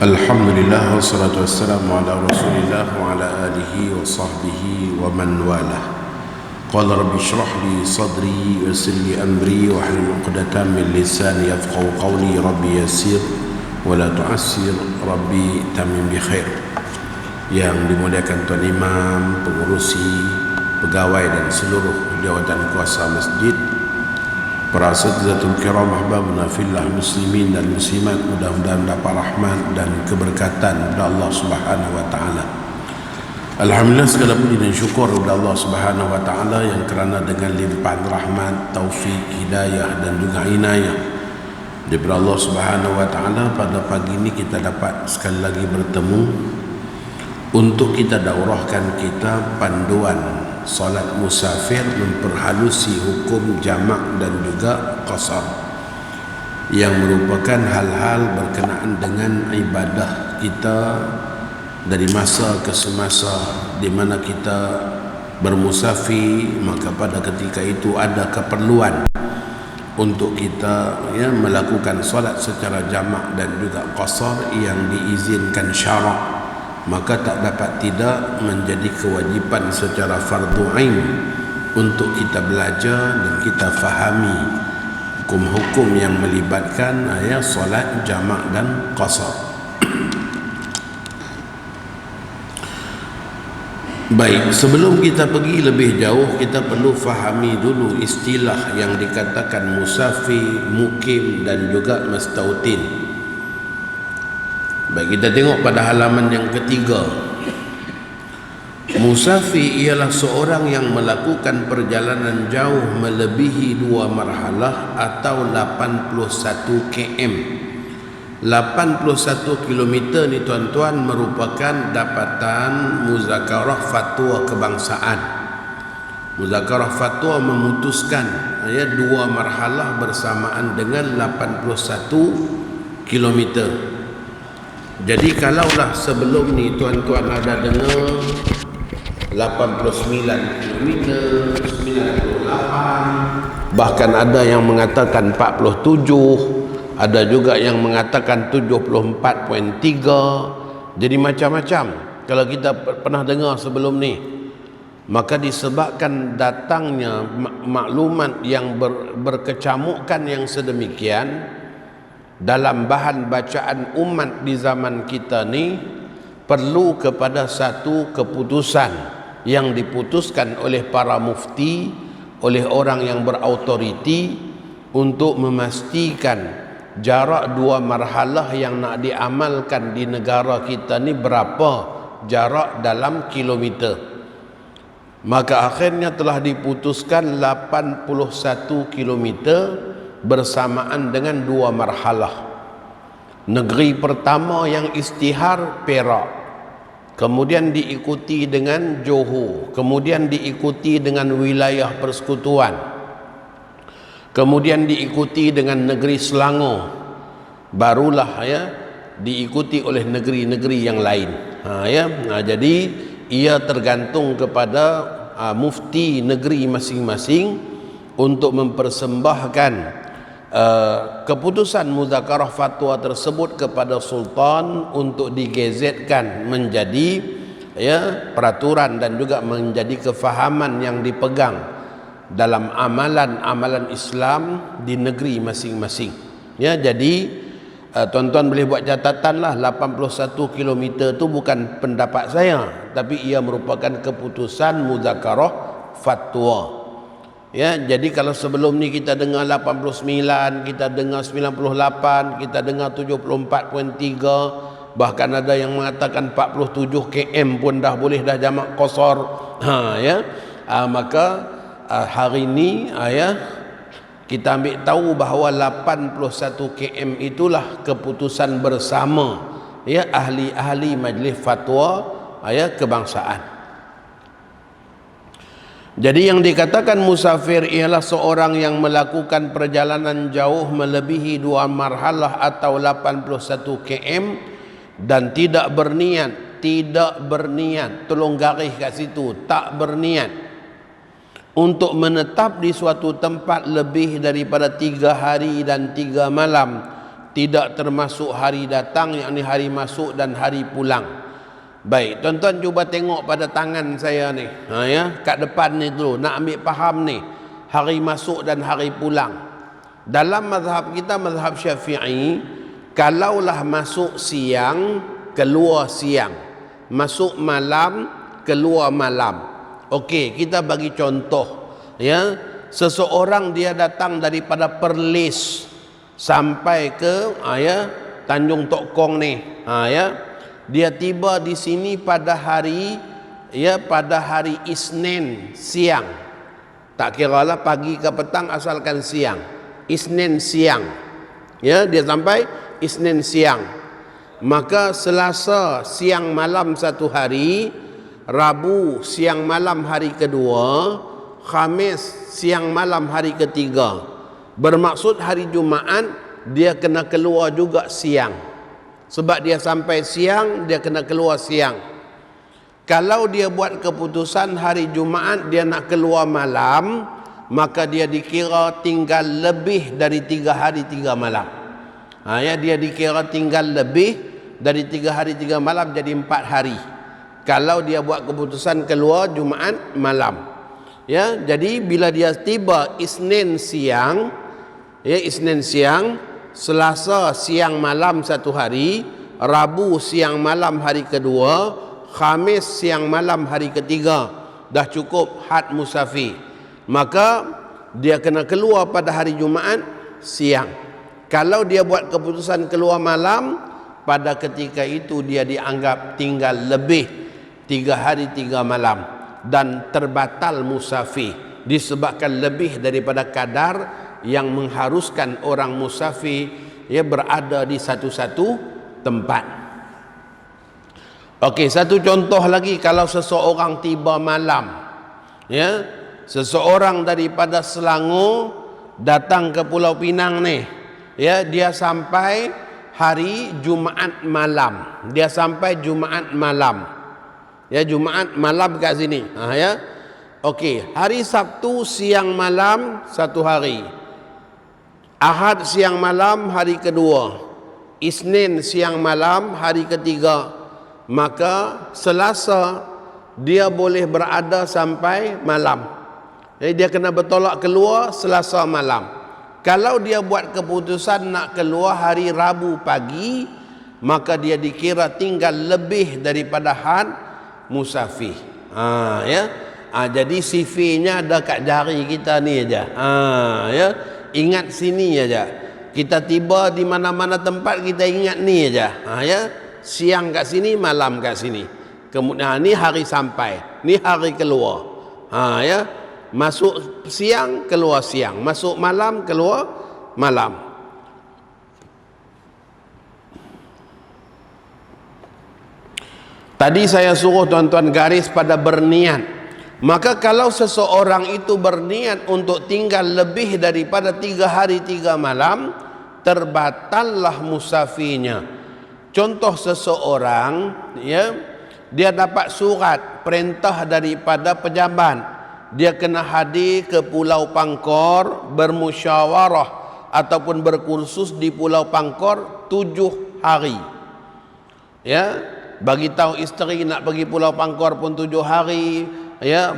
Alhamdulillah wassalatu wassalamu ala Rasulillah wa ala alihi wa sahbihi wa man walah. Qala rabbi shrah li sadri wa yassir li amri wa hlul 'uqdatam min lisani yafqahu qawli. Rabbi yassir wa la tu'assir, rabbi tamim bi khair. Yang dimuliakan Tuan Imam, pengurusi, pegawai dan seluruh jawatan kuasa masjid, para asatizatul kiram, ahbabuna fillah, muslimin dan muslimat, mudah-mudahan dapat rahmat dan keberkatan dari Allah Subhanahu wa taala. Alhamdulillah, segala puji dan syukur kepada Allah Subhanahu wa taala yang kerana dengan limpahan rahmat, taufik, hidayah dan juga inayah daripada Allah Subhanahu wa taala, pada pagi ini kita dapat sekali lagi bertemu untuk kita daurahkan kita panduan solat musafir, memperhalusi hukum jamak dan juga qasar, yang merupakan hal-hal berkenaan dengan ibadah kita dari masa ke semasa di mana kita bermusafir. Maka pada ketika itu ada keperluan untuk kita melakukan solat secara jamak dan juga qasar yang diizinkan syarak, maka tak dapat tidak menjadi kewajipan secara fardu ain untuk kita belajar dan kita fahami hukum-hukum yang melibatkan solat jamak dan qasar. Baik, sebelum kita pergi lebih jauh, kita perlu fahami dulu istilah yang dikatakan musafir, mukim dan juga mustautin. Baik, kita tengok pada halaman yang ketiga. Musafir ialah seorang yang melakukan perjalanan jauh melebihi 2 marhalah atau 81 km. 81 km ni tuan-tuan merupakan dapatan muzakarah fatwa kebangsaan. Muzakarah fatwa memutuskan 2 marhalah bersamaan dengan 81 km. Jadi kalaulah sebelum ni tuan-tuan ada dengar 89 km, 98, bahkan ada yang mengatakan 47, ada juga yang mengatakan 74.3. Jadi macam-macam kalau kita pernah dengar sebelum ni. Maka disebabkan datangnya maklumat yang berkecamukan yang sedemikian dalam bahan bacaan umat di zaman kita ni, perlu kepada satu keputusan yang diputuskan oleh para mufti, oleh orang yang berautoriti, untuk memastikan jarak 2 marhalah yang nak diamalkan di negara kita ni berapa jarak dalam kilometer. Maka akhirnya telah diputuskan 81 kilometer bersamaan dengan 2 marhalah. Negeri pertama yang istihar Perak, kemudian diikuti dengan Johor, kemudian diikuti dengan wilayah persekutuan, kemudian diikuti dengan negeri Selangor, barulah diikuti oleh negeri-negeri yang lain. Jadi ia tergantung kepada mufti negeri masing-masing untuk mempersembahkan keputusan muzakarah fatwa tersebut kepada sultan untuk digezetkan menjadi peraturan dan juga menjadi kefahaman yang dipegang dalam amalan-amalan Islam di negeri masing-masing. Jadi tuan-tuan boleh buat catatanlah, 81 km itu bukan pendapat saya, tapi ia merupakan keputusan muzakarah fatwa. Jadi kalau sebelum ni kita dengar 89, kita dengar 98, kita dengar 74.3, bahkan ada yang mengatakan 47 km pun dah boleh dah jamak qasar. Maka hari ni kita ambil tahu bahawa 81 km itulah keputusan bersama ahli-ahli majlis fatwa kebangsaan. Jadi yang dikatakan musafir ialah seorang yang melakukan perjalanan jauh melebihi 2 marhalah atau 81 km dan tidak berniat, tolong garis kat situ, tak berniat untuk menetap di suatu tempat lebih daripada 3 hari dan 3 malam tidak termasuk hari datang, yakni hari masuk dan hari pulang. Baik, tuan-tuan cuba tengok pada tangan saya ni, kat depan ni dulu, nak ambil faham ni, hari masuk dan hari pulang. Dalam mazhab kita, mazhab Syafi'i, kalaulah masuk siang, keluar siang, masuk malam, keluar malam. Okey, kita bagi contoh, seseorang dia datang daripada Perlis sampai ke Tanjung Tok Kong ni, dia tiba di sini pada hari Isnin siang, tak kiralah pagi ke petang, asalkan siang, Isnin siang, dia sampai Isnin siang, maka Selasa siang malam satu hari, Rabu siang malam hari kedua, Khamis siang malam hari ketiga. Bermaksud hari Jumaat dia kena keluar juga siang, sebab dia sampai siang, dia kena keluar siang. Kalau dia buat keputusan hari Jumaat dia nak keluar malam, maka dia dikira tinggal lebih dari 3 hari 3 malam. Dia dikira tinggal lebih dari 3 hari 3 malam, jadi 4 hari. Kalau dia buat keputusan keluar Jumaat malam, jadi bila dia tiba Isnin siang, Isnin siang, Selasa siang malam satu hari, Rabu siang malam hari kedua, Khamis siang malam hari ketiga, dah cukup had musafir. Maka dia kena keluar pada hari Jumaat siang. Kalau dia buat keputusan keluar malam, pada ketika itu dia dianggap tinggal lebih 3 hari 3 malam dan terbatal musafir, disebabkan lebih daripada kadar yang mengharuskan orang musafir berada di satu-satu tempat. Okey, satu contoh lagi, kalau seseorang tiba malam, seseorang daripada Selangor datang ke Pulau Pinang ni, dia sampai hari Jumaat malam, dia sampai Jumaat malam, Jumaat malam kat sini, okey, hari Sabtu siang malam satu hari, Ahad siang malam hari kedua, Isnin siang malam hari ketiga, maka Selasa dia boleh berada sampai malam. Jadi dia kena bertolak keluar Selasa malam. Kalau dia buat keputusan nak keluar hari Rabu pagi, maka dia dikira tinggal lebih daripada had musafir. Jadi CV-nya ada kat jari kita ni aja. Ingat sini aja. Kita tiba di mana-mana tempat, kita ingat ni aja. Siang kat sini, malam kat sini. Kemudian ni hari sampai, ni hari keluar. Masuk siang, keluar siang, masuk malam, keluar malam. Tadi saya suruh tuan-tuan garis pada berniat. Maka kalau seseorang itu berniat untuk tinggal lebih daripada 3 hari 3 malam, terbatallah musafirnya. Contoh seseorang, dia dapat surat perintah daripada pejabat, dia kena hadir ke Pulau Pangkor, bermusyawarah ataupun berkursus di Pulau Pangkor 7 hari. Bagi tahu isteri nak pergi Pulau Pangkor pun 7 hari,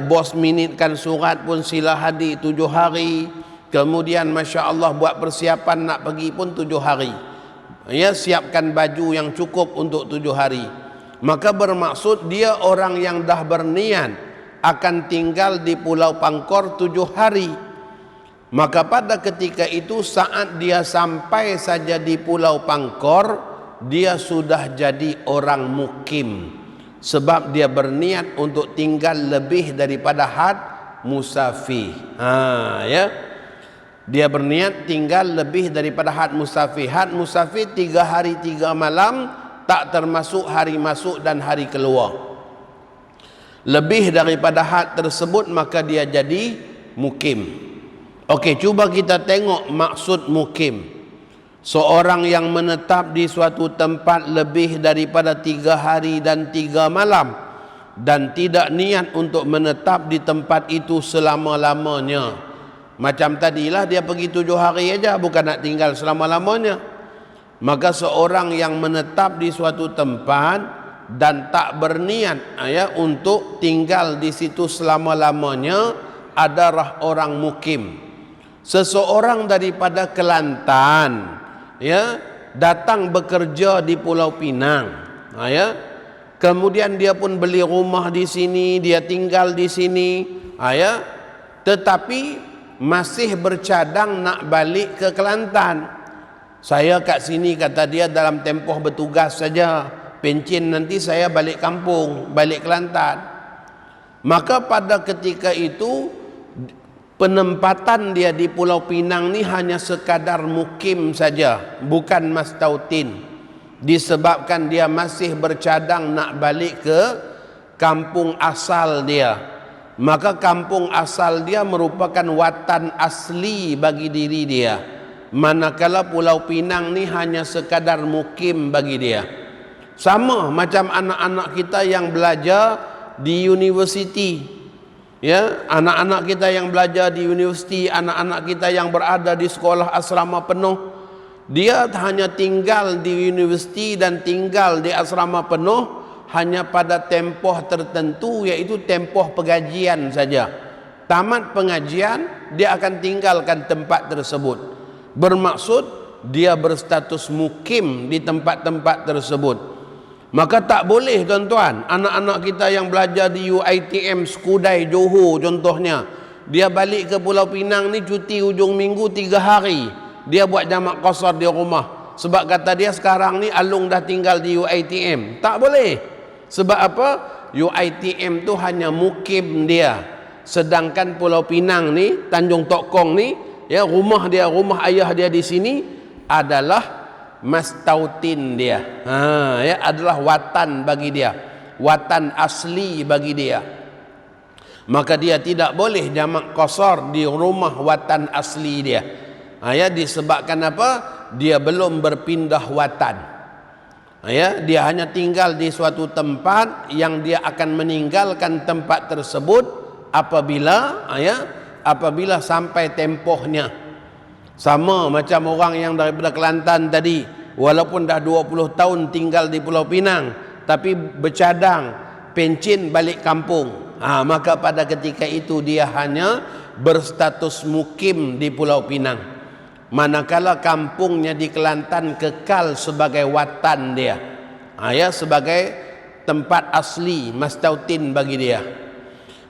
bos minitkan surat pun sila hadir 7 hari. Kemudian Masya Allah buat persiapan nak pergi pun 7 hari, siapkan baju yang cukup untuk 7 hari. Maka bermaksud dia orang yang dah berniat akan tinggal di Pulau Pangkor 7 hari. Maka pada ketika itu, saat dia sampai saja di Pulau Pangkor, dia sudah jadi orang mukim, sebab dia berniat untuk tinggal lebih daripada had musafir. Dia berniat tinggal lebih daripada had musafir. Had musafir 3 hari 3 malam, tak termasuk hari masuk dan hari keluar. Lebih daripada had tersebut, maka dia jadi mukim. Okey, cuba kita tengok maksud mukim. Seorang yang menetap di suatu tempat lebih daripada 3 hari dan 3 malam dan tidak niat untuk menetap di tempat itu selama-lamanya. Macam tadilah dia pergi 7 hari aja, bukan nak tinggal selama-lamanya. Maka seorang yang menetap di suatu tempat dan tak berniat untuk tinggal di situ selama-lamanya adalah orang mukim. Seseorang daripada Kelantan datang bekerja di Pulau Pinang, kemudian dia pun beli rumah di sini, dia tinggal di sini, tetapi masih bercadang nak balik ke Kelantan. Saya kat sini, kata dia, dalam tempoh bertugas saja, pencen nanti saya balik kampung, balik Kelantan. Maka pada ketika itu penempatan dia di Pulau Pinang ni hanya sekadar mukim saja, bukan mastautin, disebabkan dia masih bercadang nak balik ke kampung asal dia. Maka kampung asal dia merupakan watan asli bagi diri dia, manakala Pulau Pinang ni hanya sekadar mukim bagi dia. Sama macam anak-anak kita yang belajar di universiti, anak-anak kita yang belajar di universiti, anak-anak kita yang berada di sekolah asrama penuh, dia hanya tinggal di universiti dan tinggal di asrama penuh hanya pada tempoh tertentu, iaitu tempoh pengajian saja. Tamat pengajian, dia akan tinggalkan tempat tersebut. Bermaksud dia berstatus mukim di tempat-tempat tersebut. Maka tak boleh tuan-tuan, anak-anak kita yang belajar di UiTM Skudai Johor contohnya, dia balik ke Pulau Pinang ni cuti hujung minggu 3 hari, dia buat jamak qasar di rumah. Sebab kata dia sekarang ni Alung dah tinggal di UiTM. Tak boleh. Sebab apa? UiTM tu hanya mukim dia. Sedangkan Pulau Pinang ni, Tanjung Tok Kong ni, rumah dia, rumah ayah dia di sini adalah mastautin dia. Adalah watan bagi dia, watan asli bagi dia. Maka dia tidak boleh jamak qasar di rumah watan asli dia. Disebabkan apa? Dia belum berpindah watan. Dia hanya tinggal di suatu tempat yang dia akan meninggalkan tempat tersebut apabila sampai tempohnya. Sama macam orang yang daripada Kelantan tadi, walaupun dah 20 tahun tinggal di Pulau Pinang, tapi bercadang pencen balik kampung, maka pada ketika itu dia hanya berstatus mukim di Pulau Pinang. Manakala kampungnya di Kelantan kekal sebagai watan dia, sebagai tempat asli mastautin bagi dia.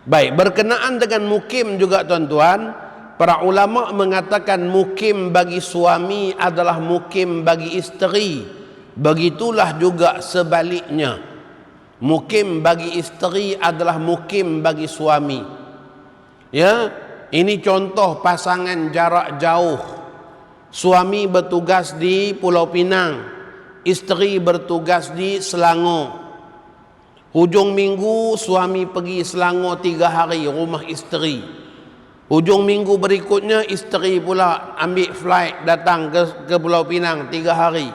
Baik, berkenaan dengan mukim juga tuan-tuan, para ulama mengatakan mukim bagi suami adalah mukim bagi isteri. Begitulah juga sebaliknya, mukim bagi isteri adalah mukim bagi suami. Ini contoh pasangan jarak jauh. Suami bertugas di Pulau Pinang, isteri bertugas di Selangor. Hujung minggu suami pergi Selangor 3 hari, rumah isteri. Hujung minggu berikutnya isteri pula ambil flight datang ke Pulau Pinang 3 hari.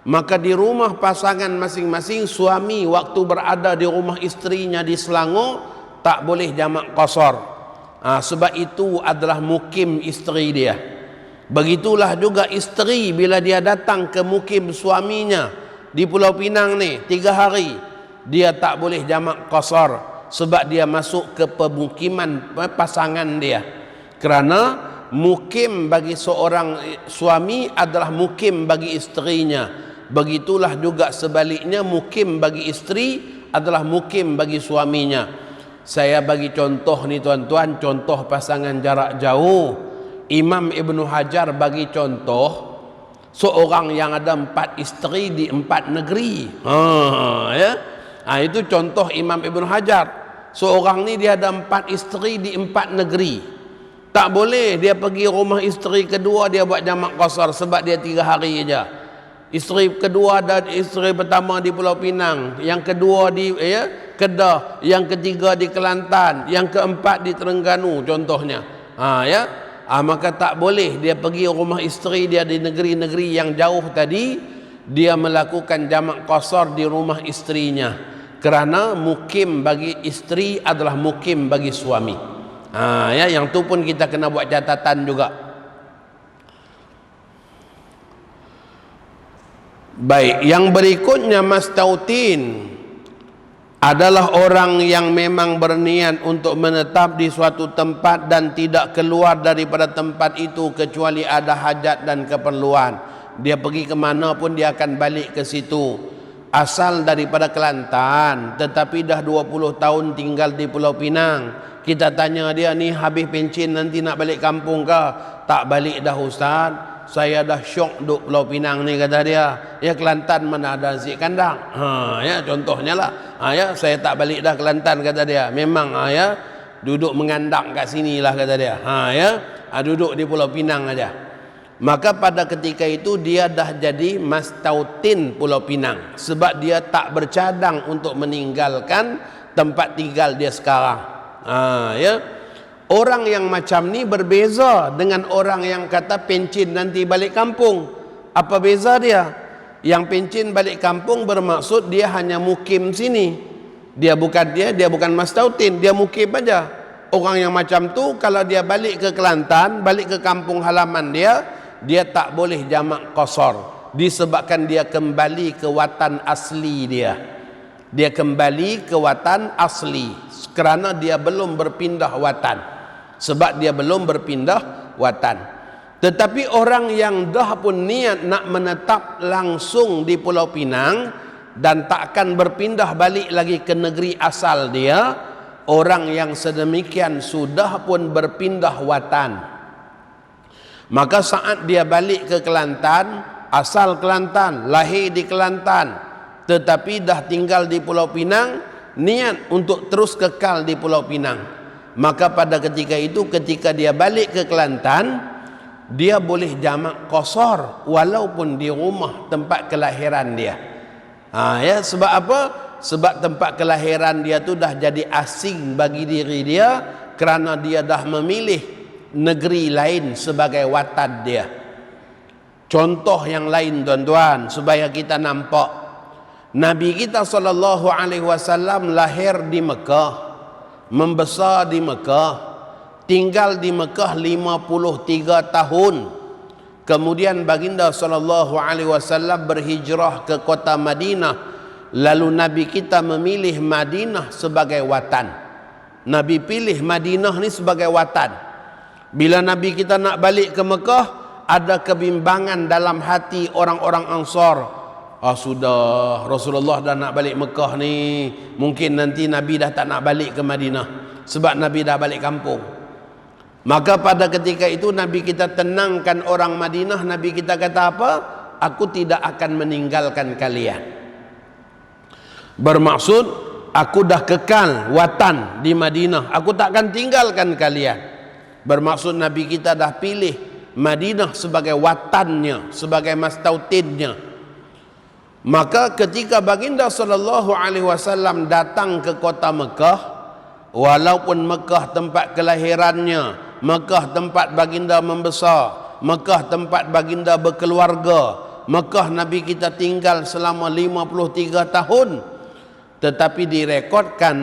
Maka di rumah pasangan masing-masing, suami waktu berada di rumah isterinya di Selangor tak boleh jamak qasar. Sebab itu adalah mukim isteri dia. Begitulah juga isteri bila dia datang ke mukim suaminya di Pulau Pinang ni 3 hari, dia tak boleh jamak qasar sebab dia masuk ke pemukiman pasangan dia. Kerana mukim bagi seorang suami adalah mukim bagi isterinya. Begitulah juga sebaliknya, mukim bagi isteri adalah mukim bagi suaminya. Saya bagi contoh ni tuan-tuan, contoh pasangan jarak jauh. Imam Ibn Hajar bagi contoh seorang yang ada 4 isteri di 4 negeri. Itu contoh Imam Ibn Hajar. Seorang ni dia ada 4 isteri di 4 negeri. Tak boleh dia pergi rumah isteri kedua dia buat jamak qasar sebab dia 3 hari saja. Isteri kedua dan isteri pertama di Pulau Pinang, yang kedua di Kedah, yang ketiga di Kelantan, yang keempat di Terengganu contohnya. Maka tak boleh dia pergi rumah isteri dia di negeri-negeri yang jauh tadi, dia melakukan jamak qasar di rumah isterinya, kerana mukim bagi isteri adalah mukim bagi suami. Yang tu pun kita kena buat catatan juga. Baik, yang berikutnya mastautin adalah orang yang memang berniat untuk menetap di suatu tempat dan tidak keluar daripada tempat itu kecuali ada hajat dan keperluan. Dia pergi ke mana pun dia akan balik ke situ. Asal daripada Kelantan tetapi dah 20 tahun tinggal di Pulau Pinang. Kita tanya dia, ni habis pencen nanti nak balik kampung ke? Tak balik dah Ustaz, saya dah syok duduk Pulau Pinang ni, kata dia. Ya, Kelantan mana ada nasi kandang. Ya, contohnya lah. Ya, saya tak balik dah Kelantan, kata dia. Memang ya, duduk mengandang kat sini lah, kata dia. Ya, duduk di Pulau Pinang aja. Maka pada ketika itu dia dah jadi mastautin Pulau Pinang, sebab dia tak bercadang untuk meninggalkan tempat tinggal dia sekarang. Ya, orang yang macam ni berbeza dengan orang yang kata pencen nanti balik kampung. Apa beza dia? Yang pencen balik kampung bermaksud dia hanya mukim sini. Dia bukan mastautin, dia mukim aja. Orang yang macam tu kalau dia balik ke Kelantan, balik ke kampung halaman dia tak boleh jamak qasar, disebabkan dia kembali ke watan asli dia. Dia kembali ke watan asli kerana dia belum berpindah watan. Sebab dia belum berpindah watan. Tetapi orang yang dah pun niat nak menetap langsung di Pulau Pinang dan tak akan berpindah balik lagi ke negeri asal dia, orang yang sedemikian sudah pun berpindah watan. Maka saat dia balik ke Kelantan, asal Kelantan, lahir di Kelantan, tetapi dah tinggal di Pulau Pinang, niat untuk terus kekal di Pulau Pinang, maka pada ketika itu, ketika dia balik ke Kelantan, dia boleh jamak qasar walaupun di rumah tempat kelahiran dia. Ya, sebab apa? Sebab tempat kelahiran dia tu dah jadi asing bagi diri dia kerana dia dah memilih negeri lain sebagai watan dia. Contoh yang lain tuan-tuan supaya kita nampak, Nabi kita SAW lahir di Mekah, membesar di Mekah, tinggal di Mekah 53 tahun. Kemudian baginda SAW berhijrah ke kota Madinah. Lalu Nabi kita memilih Madinah sebagai watan. Nabi pilih Madinah ni sebagai watan. Bila Nabi kita nak balik ke Mekah, ada kebimbangan dalam hati orang-orang Ansar. Sudah, Rasulullah dah nak balik Mekah ni, mungkin nanti Nabi dah tak nak balik ke Madinah sebab Nabi dah balik kampung. Maka pada ketika itu Nabi kita tenangkan orang Madinah. Nabi kita kata apa? Aku tidak akan meninggalkan kalian. Bermaksud aku dah kekal watan di Madinah, aku tak akan tinggalkan kalian. Bermaksud Nabi kita dah pilih Madinah sebagai watannya, sebagai mastautinnya. Maka ketika baginda SAW datang ke kota Mekah, walaupun Mekah tempat kelahirannya, Mekah tempat baginda membesar, Mekah tempat baginda berkeluarga, Mekah Nabi kita tinggal selama 53 tahun, tetapi direkodkan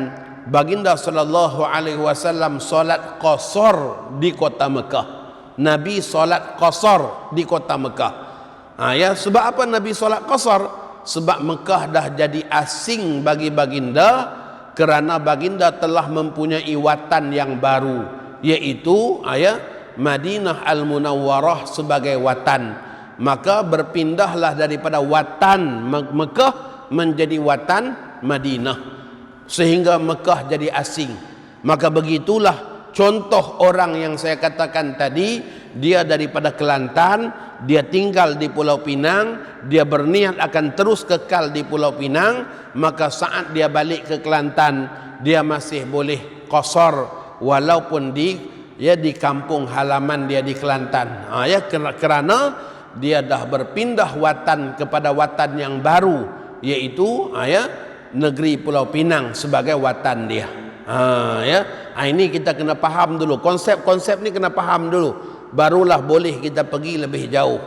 baginda SAW solat qasar di kota Mekah. Nabi solat qasar di kota Mekah. Ya, sebab apa Nabi solat qasar? Sebab Mekah dah jadi asing bagi baginda kerana baginda telah mempunyai watan yang baru, iaitu Madinah Al-Munawwarah sebagai watan. Maka berpindahlah daripada watan Mekah menjadi watan Madinah, sehingga Mekah jadi asing. Maka begitulah contoh orang yang saya katakan tadi, dia daripada Kelantan, dia tinggal di Pulau Pinang, dia berniat akan terus kekal di Pulau Pinang, maka saat dia balik ke Kelantan, dia masih boleh qasar walaupun di kampung halaman dia di Kelantan. Kerana dia dah berpindah watan kepada watan yang baru, iaitu negeri Pulau Pinang sebagai watan dia. Ini kita kena faham dulu, konsep-konsep ni kena faham dulu, barulah boleh kita pergi lebih jauh.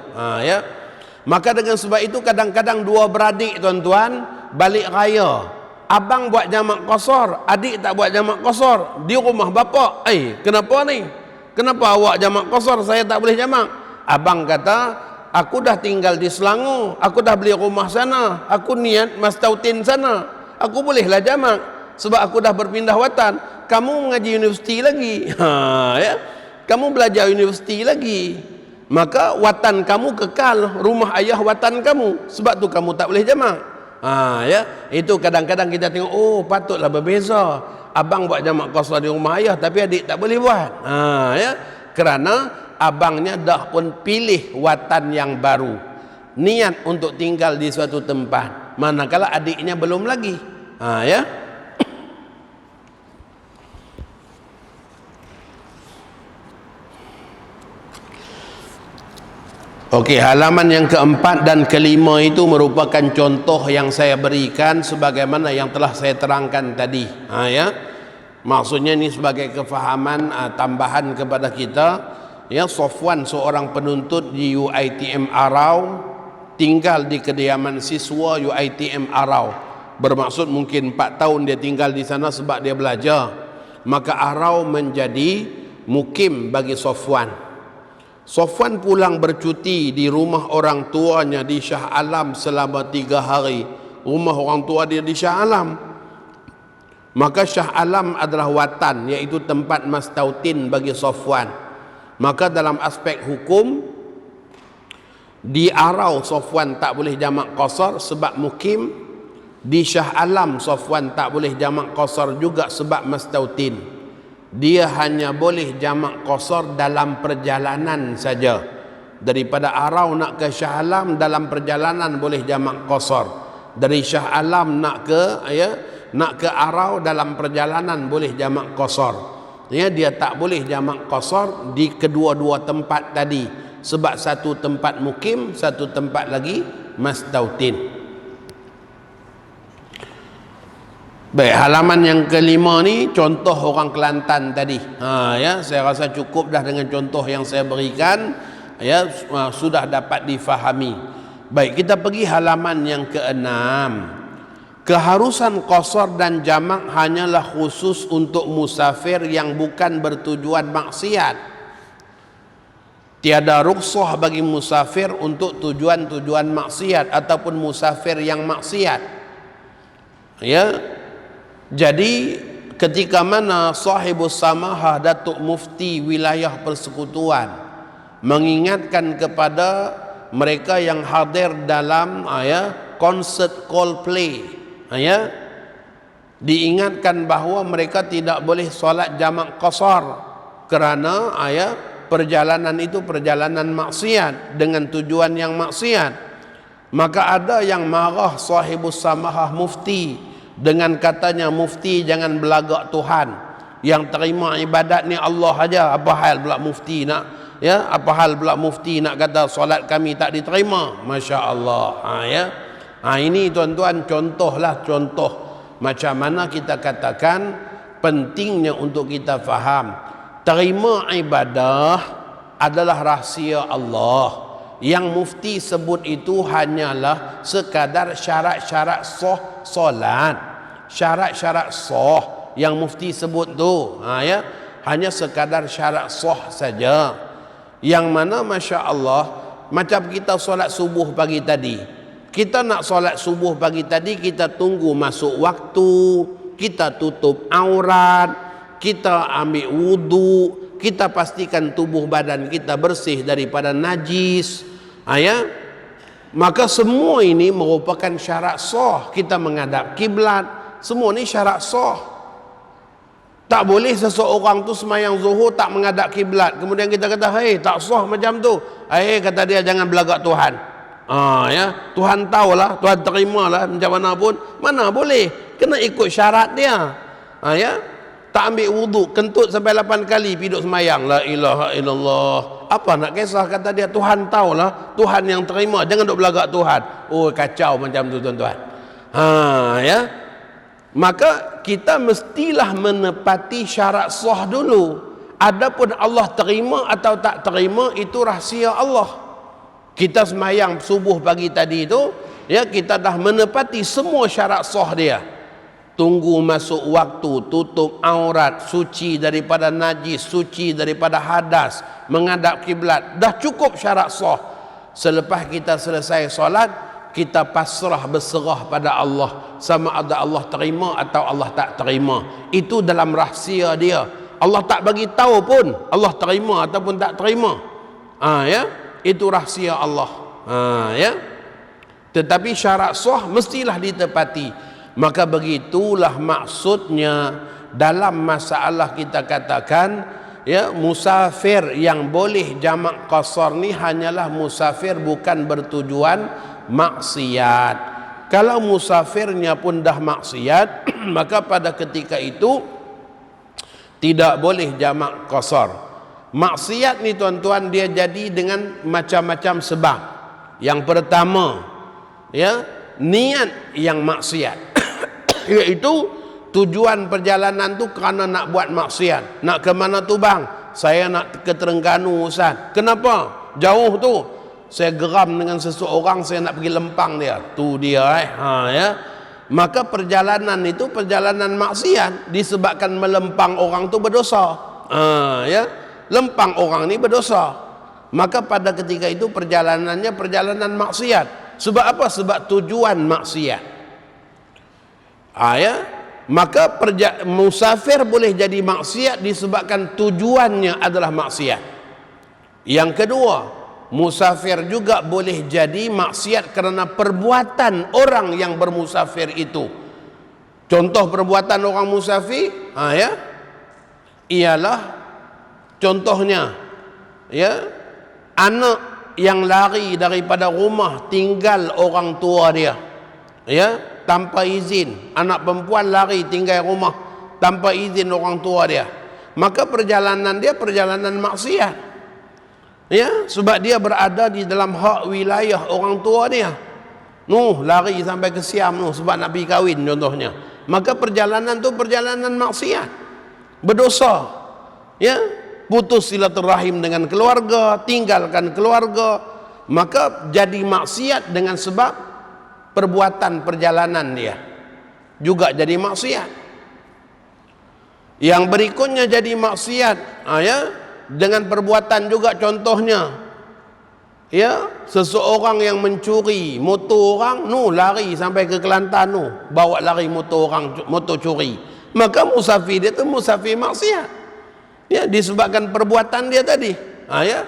Maka dengan sebab itu kadang-kadang dua beradik tuan-tuan balik raya, abang buat jamak qasar, adik tak buat jamak qasar di rumah bapa. Kenapa ni? Kenapa awak jamak qasar, saya tak boleh jamak? Abang kata, Aku dah tinggal di Selangor, aku dah beli rumah sana, aku niat Mastautin sana, aku bolehlah jamak sebab aku dah berpindah watan. Kamu mengaji universiti lagi, ya, kamu belajar universiti lagi, maka watan kamu kekal, rumah ayah watan kamu, sebab tu kamu tak boleh jamak. Ya, itu kadang-kadang kita tengok, oh patutlah berbeza. Abang buat jamak qasar di rumah ayah, tapi adik tak boleh buat. Ya, kerana abangnya dah pun pilih watan yang baru, niat untuk tinggal di suatu tempat, manakala adiknya belum lagi. Ya. Okey, halaman yang keempat dan kelima itu merupakan contoh yang saya berikan sebagaimana yang telah saya terangkan tadi. Ya. Maksudnya ini sebagai kefahaman tambahan kepada kita. Ya, Sofwan seorang penuntut di UiTM Arau, tinggal di kediaman siswa UiTM Arau. Bermaksud mungkin 4 tahun dia tinggal di sana sebab dia belajar. Maka Arau menjadi mukim bagi Sofwan. Sofwan pulang bercuti di rumah orang tuanya di Shah Alam selama 3 hari. Rumah orang tua dia di Shah Alam. Maka Shah Alam adalah watan, iaitu tempat Mastautin bagi Sofwan. Maka dalam aspek hukum, di Arau Sofwan tak boleh jamak qasar sebab mukim, di Shah Alam Sofwan tak boleh jamak qasar juga sebab Mastautin. Dia hanya boleh jamak qasar dalam perjalanan saja. Daripada Arau nak ke Shah Alam, dalam perjalanan boleh jamak qasar. Dari Shah Alam nak ke Arau, dalam perjalanan boleh jamak qasar. Ya, dia tak boleh jamak qasar di kedua-dua tempat tadi sebab satu tempat mukim, satu tempat lagi Mastautin. Baik, halaman yang kelima ni contoh orang Kelantan tadi. Ya, saya rasa cukup dah dengan contoh yang saya berikan. Ya, sudah dapat difahami. Baik, kita pergi halaman yang keenam. Keharusan qasar dan jamak hanyalah khusus untuk musafir yang bukan bertujuan maksiat. Tiada rukhsah bagi musafir untuk tujuan-tujuan maksiat ataupun musafir yang maksiat. Ya. Jadi ketika mana sahibus samahah Datuk Mufti wilayah persekutuan mengingatkan kepada mereka yang hadir dalam konsert Coldplay, diingatkan bahawa mereka tidak boleh solat jamak qasar kerana perjalanan itu perjalanan maksiat dengan tujuan yang maksiat. Maka ada yang marah sahibus samahah mufti dengan katanya, mufti jangan belagak Tuhan, yang terima ibadat ni Allah aja. Apa hal pula mufti nak apa hal pula mufti nak kata solat kami tak diterima? Masya-Allah. Ini tuan-tuan contohlah contoh macam mana kita katakan pentingnya untuk kita faham terima ibadah adalah rahsia Allah. Yang mufti sebut itu hanyalah sekadar syarat-syarat sah solat, syarat-syarat sah yang mufti sebut tu, hanya sekadar syarat sah saja. Yang mana Masya Allah, macam kita solat subuh pagi tadi, kita nak solat subuh pagi tadi, kita tunggu masuk waktu, kita tutup aurat, kita ambil wudu, kita pastikan tubuh badan kita bersih daripada najis. Maka semua ini merupakan syarat sah. Kita menghadap kiblat, semua ini syarat sah. Tak boleh seseorang tu semayang zuhur tak menghadap kiblat, kemudian kita kata, hei tak sah macam tu. Kata dia jangan belagak Tuhan. Tuhan tahulah, Tuhan terimalah macam mana pun. Mana boleh, kena ikut syarat dia. Tak ambil wudu, kentut sampai 8 kali piduk semayang, la ilaha illallah. Apa nak kisah, kata dia Tuhan tahulah, Tuhan yang terima, jangan duk belagak Tuhan. Oh kacau macam tu tuan-tuan. Maka kita mestilah menepati syarat sah dulu. Adapun Allah terima atau tak terima itu rahsia Allah. Kita semayang subuh pagi tadi itu, kita dah menepati semua syarat sah dia. Tunggu masuk waktu, tutup aurat, suci daripada najis, suci daripada hadas, menghadap kiblat, dah cukup syarat sah. Selepas kita selesai solat, kita pasrah berserah pada Allah, sama ada Allah terima atau Allah tak terima. Itu dalam rahsia dia. Allah tak bagi tahu pun Allah terima ataupun tak terima. Ya, itu rahsia Allah. Ya. Tetapi syarat sah mestilah ditepati. Maka begitulah maksudnya dalam masalah kita katakan, ya, musafir yang boleh jamak qasar ni hanyalah musafir bukan bertujuan maksiat. Kalau musafirnya pun dah maksiat maka pada ketika itu tidak boleh jamak qasar. Maksiat ni tuan-tuan dia jadi dengan macam-macam sebab. Yang pertama, ya, niat yang maksiat iaitu tujuan perjalanan tu kerana nak buat maksiat. Nak ke mana tu bang? Saya nak ke Terengganu Ustaz. Kenapa? Jauh tu. Saya geram dengan seseorang, saya nak pergi lempang dia. Tu dia ya. Maka perjalanan itu perjalanan maksiat disebabkan melempang orang tu berdosa. Ya. Lempang orang ni berdosa. Maka pada ketika itu perjalanannya perjalanan maksiat. Sebab apa? Sebab tujuan maksiat. Ya. Maka musafir boleh jadi maksiat disebabkan tujuannya adalah maksiat. Yang kedua, musafir juga boleh jadi maksiat kerana perbuatan orang yang bermusafir itu. Contoh perbuatan orang musafir, ya, ialah contohnya, ya, anak yang lari daripada rumah tinggal orang tua dia, ya, tanpa izin. Anak perempuan lari tinggal rumah tanpa izin orang tua dia, maka perjalanan dia perjalanan maksiat, ya, sebab dia berada di dalam hak wilayah orang tua dia. Lari sampai ke Siam sebab nak pergi kahwin contohnya. Maka perjalanan tu perjalanan maksiat, berdosa, ya, putus silaturahim dengan keluarga, tinggalkan keluarga, maka jadi maksiat dengan sebab perbuatan perjalanan dia juga jadi maksiat. Yang berikutnya jadi maksiat, ya, dengan perbuatan juga, contohnya, ya, seseorang yang mencuri motor orang, lari sampai ke Kelantan bawa lari motor orang, motor curi, maka musafir dia tu musafir maksiat, ya, disebabkan perbuatan dia tadi. Ya,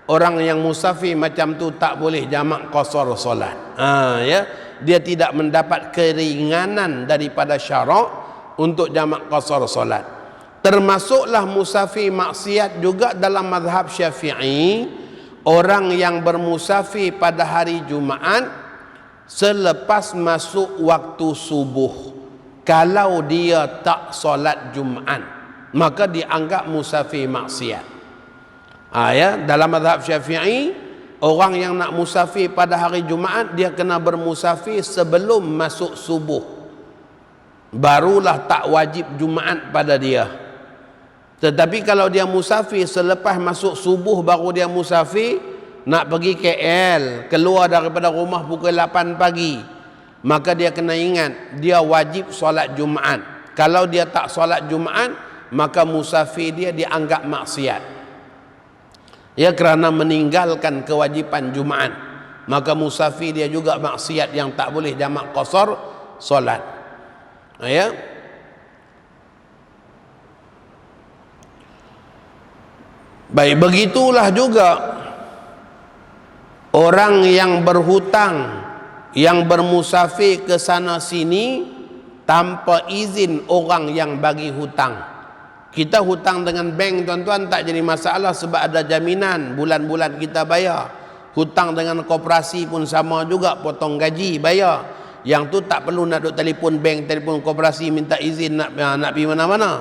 orang yang musafir macam tu tak boleh jamak qasar solat. Ya, dia tidak mendapat keringanan daripada syarak untuk jamak qasar solat. Termasuklah musafir maksiat juga dalam mazhab Syafi'i, orang yang bermusafir pada hari Jumaat selepas masuk waktu subuh. Kalau dia tak solat Jumaat, maka dianggap musafir maksiat. Ya, dalam mazhab Syafi'i, orang yang nak musafir pada hari Jumaat, dia kena bermusafir sebelum masuk subuh. Barulah tak wajib Jumaat pada dia. Tetapi kalau dia musafir selepas masuk subuh baru dia musafir, nak pergi KL, keluar daripada rumah pukul 8 pagi, maka dia kena ingat, dia wajib solat Jumaat. Kalau dia tak solat Jumaat, maka musafir dia dianggap maksiat. Ya, kerana meninggalkan kewajipan Jumaat, maka musafir dia juga maksiat yang tak boleh jamak qasar solat. Ya. Baik, begitulah juga orang yang berhutang, yang bermusafir ke sana sini tanpa izin orang yang bagi hutang. Kita hutang dengan bank tuan-tuan tak jadi masalah sebab ada jaminan bulan-bulan kita bayar. Hutang dengan koperasi pun sama juga, potong gaji bayar. Yang tu tak perlu nak duk telefon bank, telefon koperasi minta izin nak pergi mana-mana.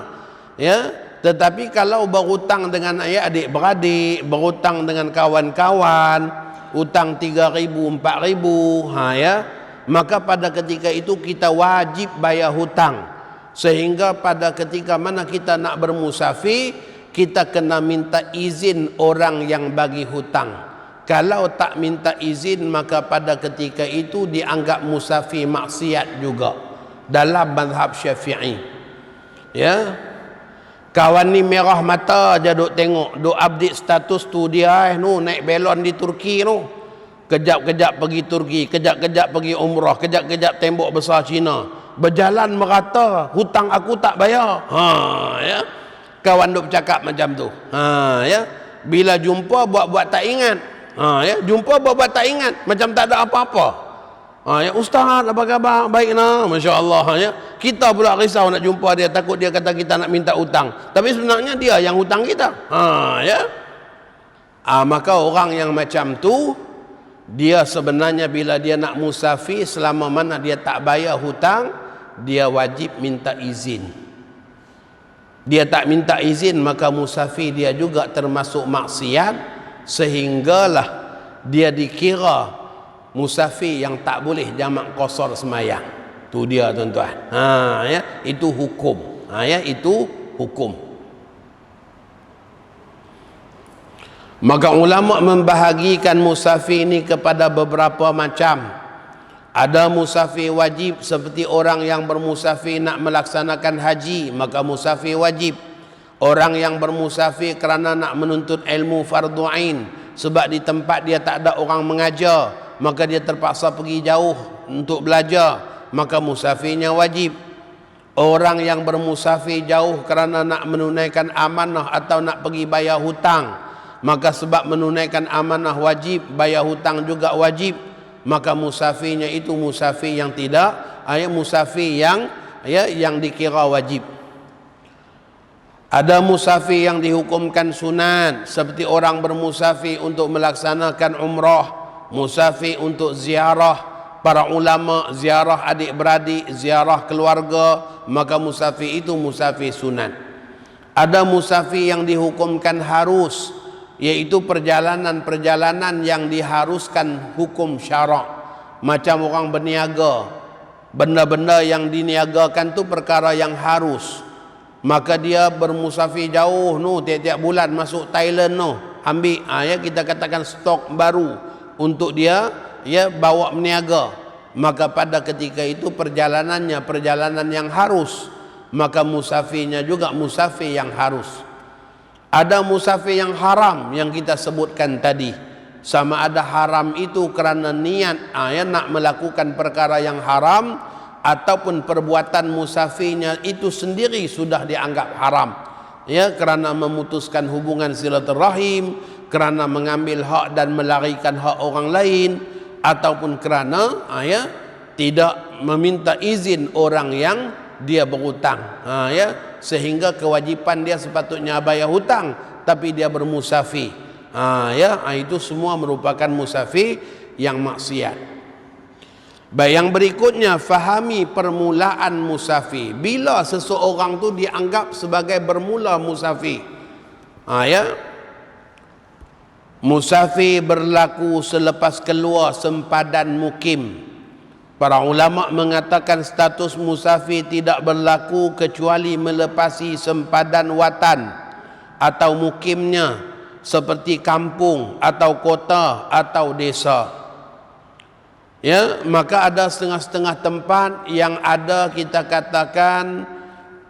Ya. Tetapi kalau berhutang dengan adik beradik, berhutang dengan kawan-kawan, hutang 3,000, 4,000, ya, maka pada ketika itu kita wajib bayar hutang. Sehingga pada ketika mana kita nak bermusafir, kita kena minta izin orang yang bagi hutang. Kalau tak minta izin, maka pada ketika itu dianggap musafir maksiat juga dalam mazhab Syafi'i. Ya. Kawan ni merah mata je duk tengok, duk update status tu dia naik belon di Turki kejap-kejap pergi Turki, kejap-kejap pergi umrah, kejap-kejap tembok besar Cina, berjalan merata, hutang aku tak bayar. Ya, kawan duk bercakap macam tu. Ya, bila jumpa buat-buat tak ingat. Ya, jumpa buat-buat tak ingat, macam tak ada apa-apa. Ya, ustaz apa khabar? Baik nah, masya-Allah. Ya, kita pula risau nak jumpa dia, takut dia kata kita nak minta hutang, tapi sebenarnya dia yang hutang kita. Ya, maka orang yang macam tu, dia sebenarnya bila dia nak musafir, selama mana dia tak bayar hutang, dia wajib minta izin. Dia tak minta izin, maka musafir dia juga termasuk maksiat, sehinggalah dia dikira musafir yang tak boleh jamak qasar semayang. Tu dia tuan-tuan. Ya, itu hukum. Ya, itu hukum. Maka ulama membahagikan musafir ini kepada beberapa macam. Ada musafir wajib seperti orang yang bermusafir nak melaksanakan haji, maka musafir wajib. Orang yang bermusafir kerana nak menuntut ilmu fardu ain, sebab di tempat dia tak ada orang mengajar, maka dia terpaksa pergi jauh untuk belajar, maka musafirnya wajib. Orang yang bermusafir jauh kerana nak menunaikan amanah atau nak pergi bayar hutang, maka sebab menunaikan amanah wajib, bayar hutang juga wajib, maka musafirnya itu musafir yang tidak, musafir yang dikira wajib. Ada musafir yang dihukumkan sunat, seperti orang bermusafir untuk melaksanakan umrah, musafir untuk ziarah para ulama, ziarah adik-beradik, ziarah keluarga, maka musafir itu musafir sunat. Ada musafir yang dihukumkan harus, iaitu perjalanan-perjalanan yang diharuskan hukum syarak. Macam orang berniaga, benda-benda yang diniagakan tu perkara yang harus, maka dia bermusafir jauh tiap-tiap bulan masuk Thailand ambil kita katakan stok baru untuk dia bawa berniaga, maka pada ketika itu perjalanannya perjalanan yang harus, maka musafirnya juga musafir yang harus. Ada musafir yang haram yang kita sebutkan tadi, sama ada haram itu kerana niat nak melakukan perkara yang haram, ataupun perbuatan musafirnya itu sendiri sudah dianggap haram, kerana memutuskan hubungan silaturahim, kerana mengambil hak dan melarikan hak orang lain, ataupun kerana tidak meminta izin orang yang dia berhutang, sehingga kewajipan dia sepatutnya bayar hutang, tapi dia bermusafir. Itu semua merupakan musafir yang maksiat. Baik, yang berikutnya, fahami permulaan musafir. Bila seseorang tu dianggap sebagai bermula musafir? Musafir berlaku selepas keluar sempadan mukim. Para ulama mengatakan status musafir tidak berlaku kecuali melepasi sempadan watan atau mukimnya, seperti kampung atau kota atau desa. Maka ada setengah-setengah tempat yang ada kita katakan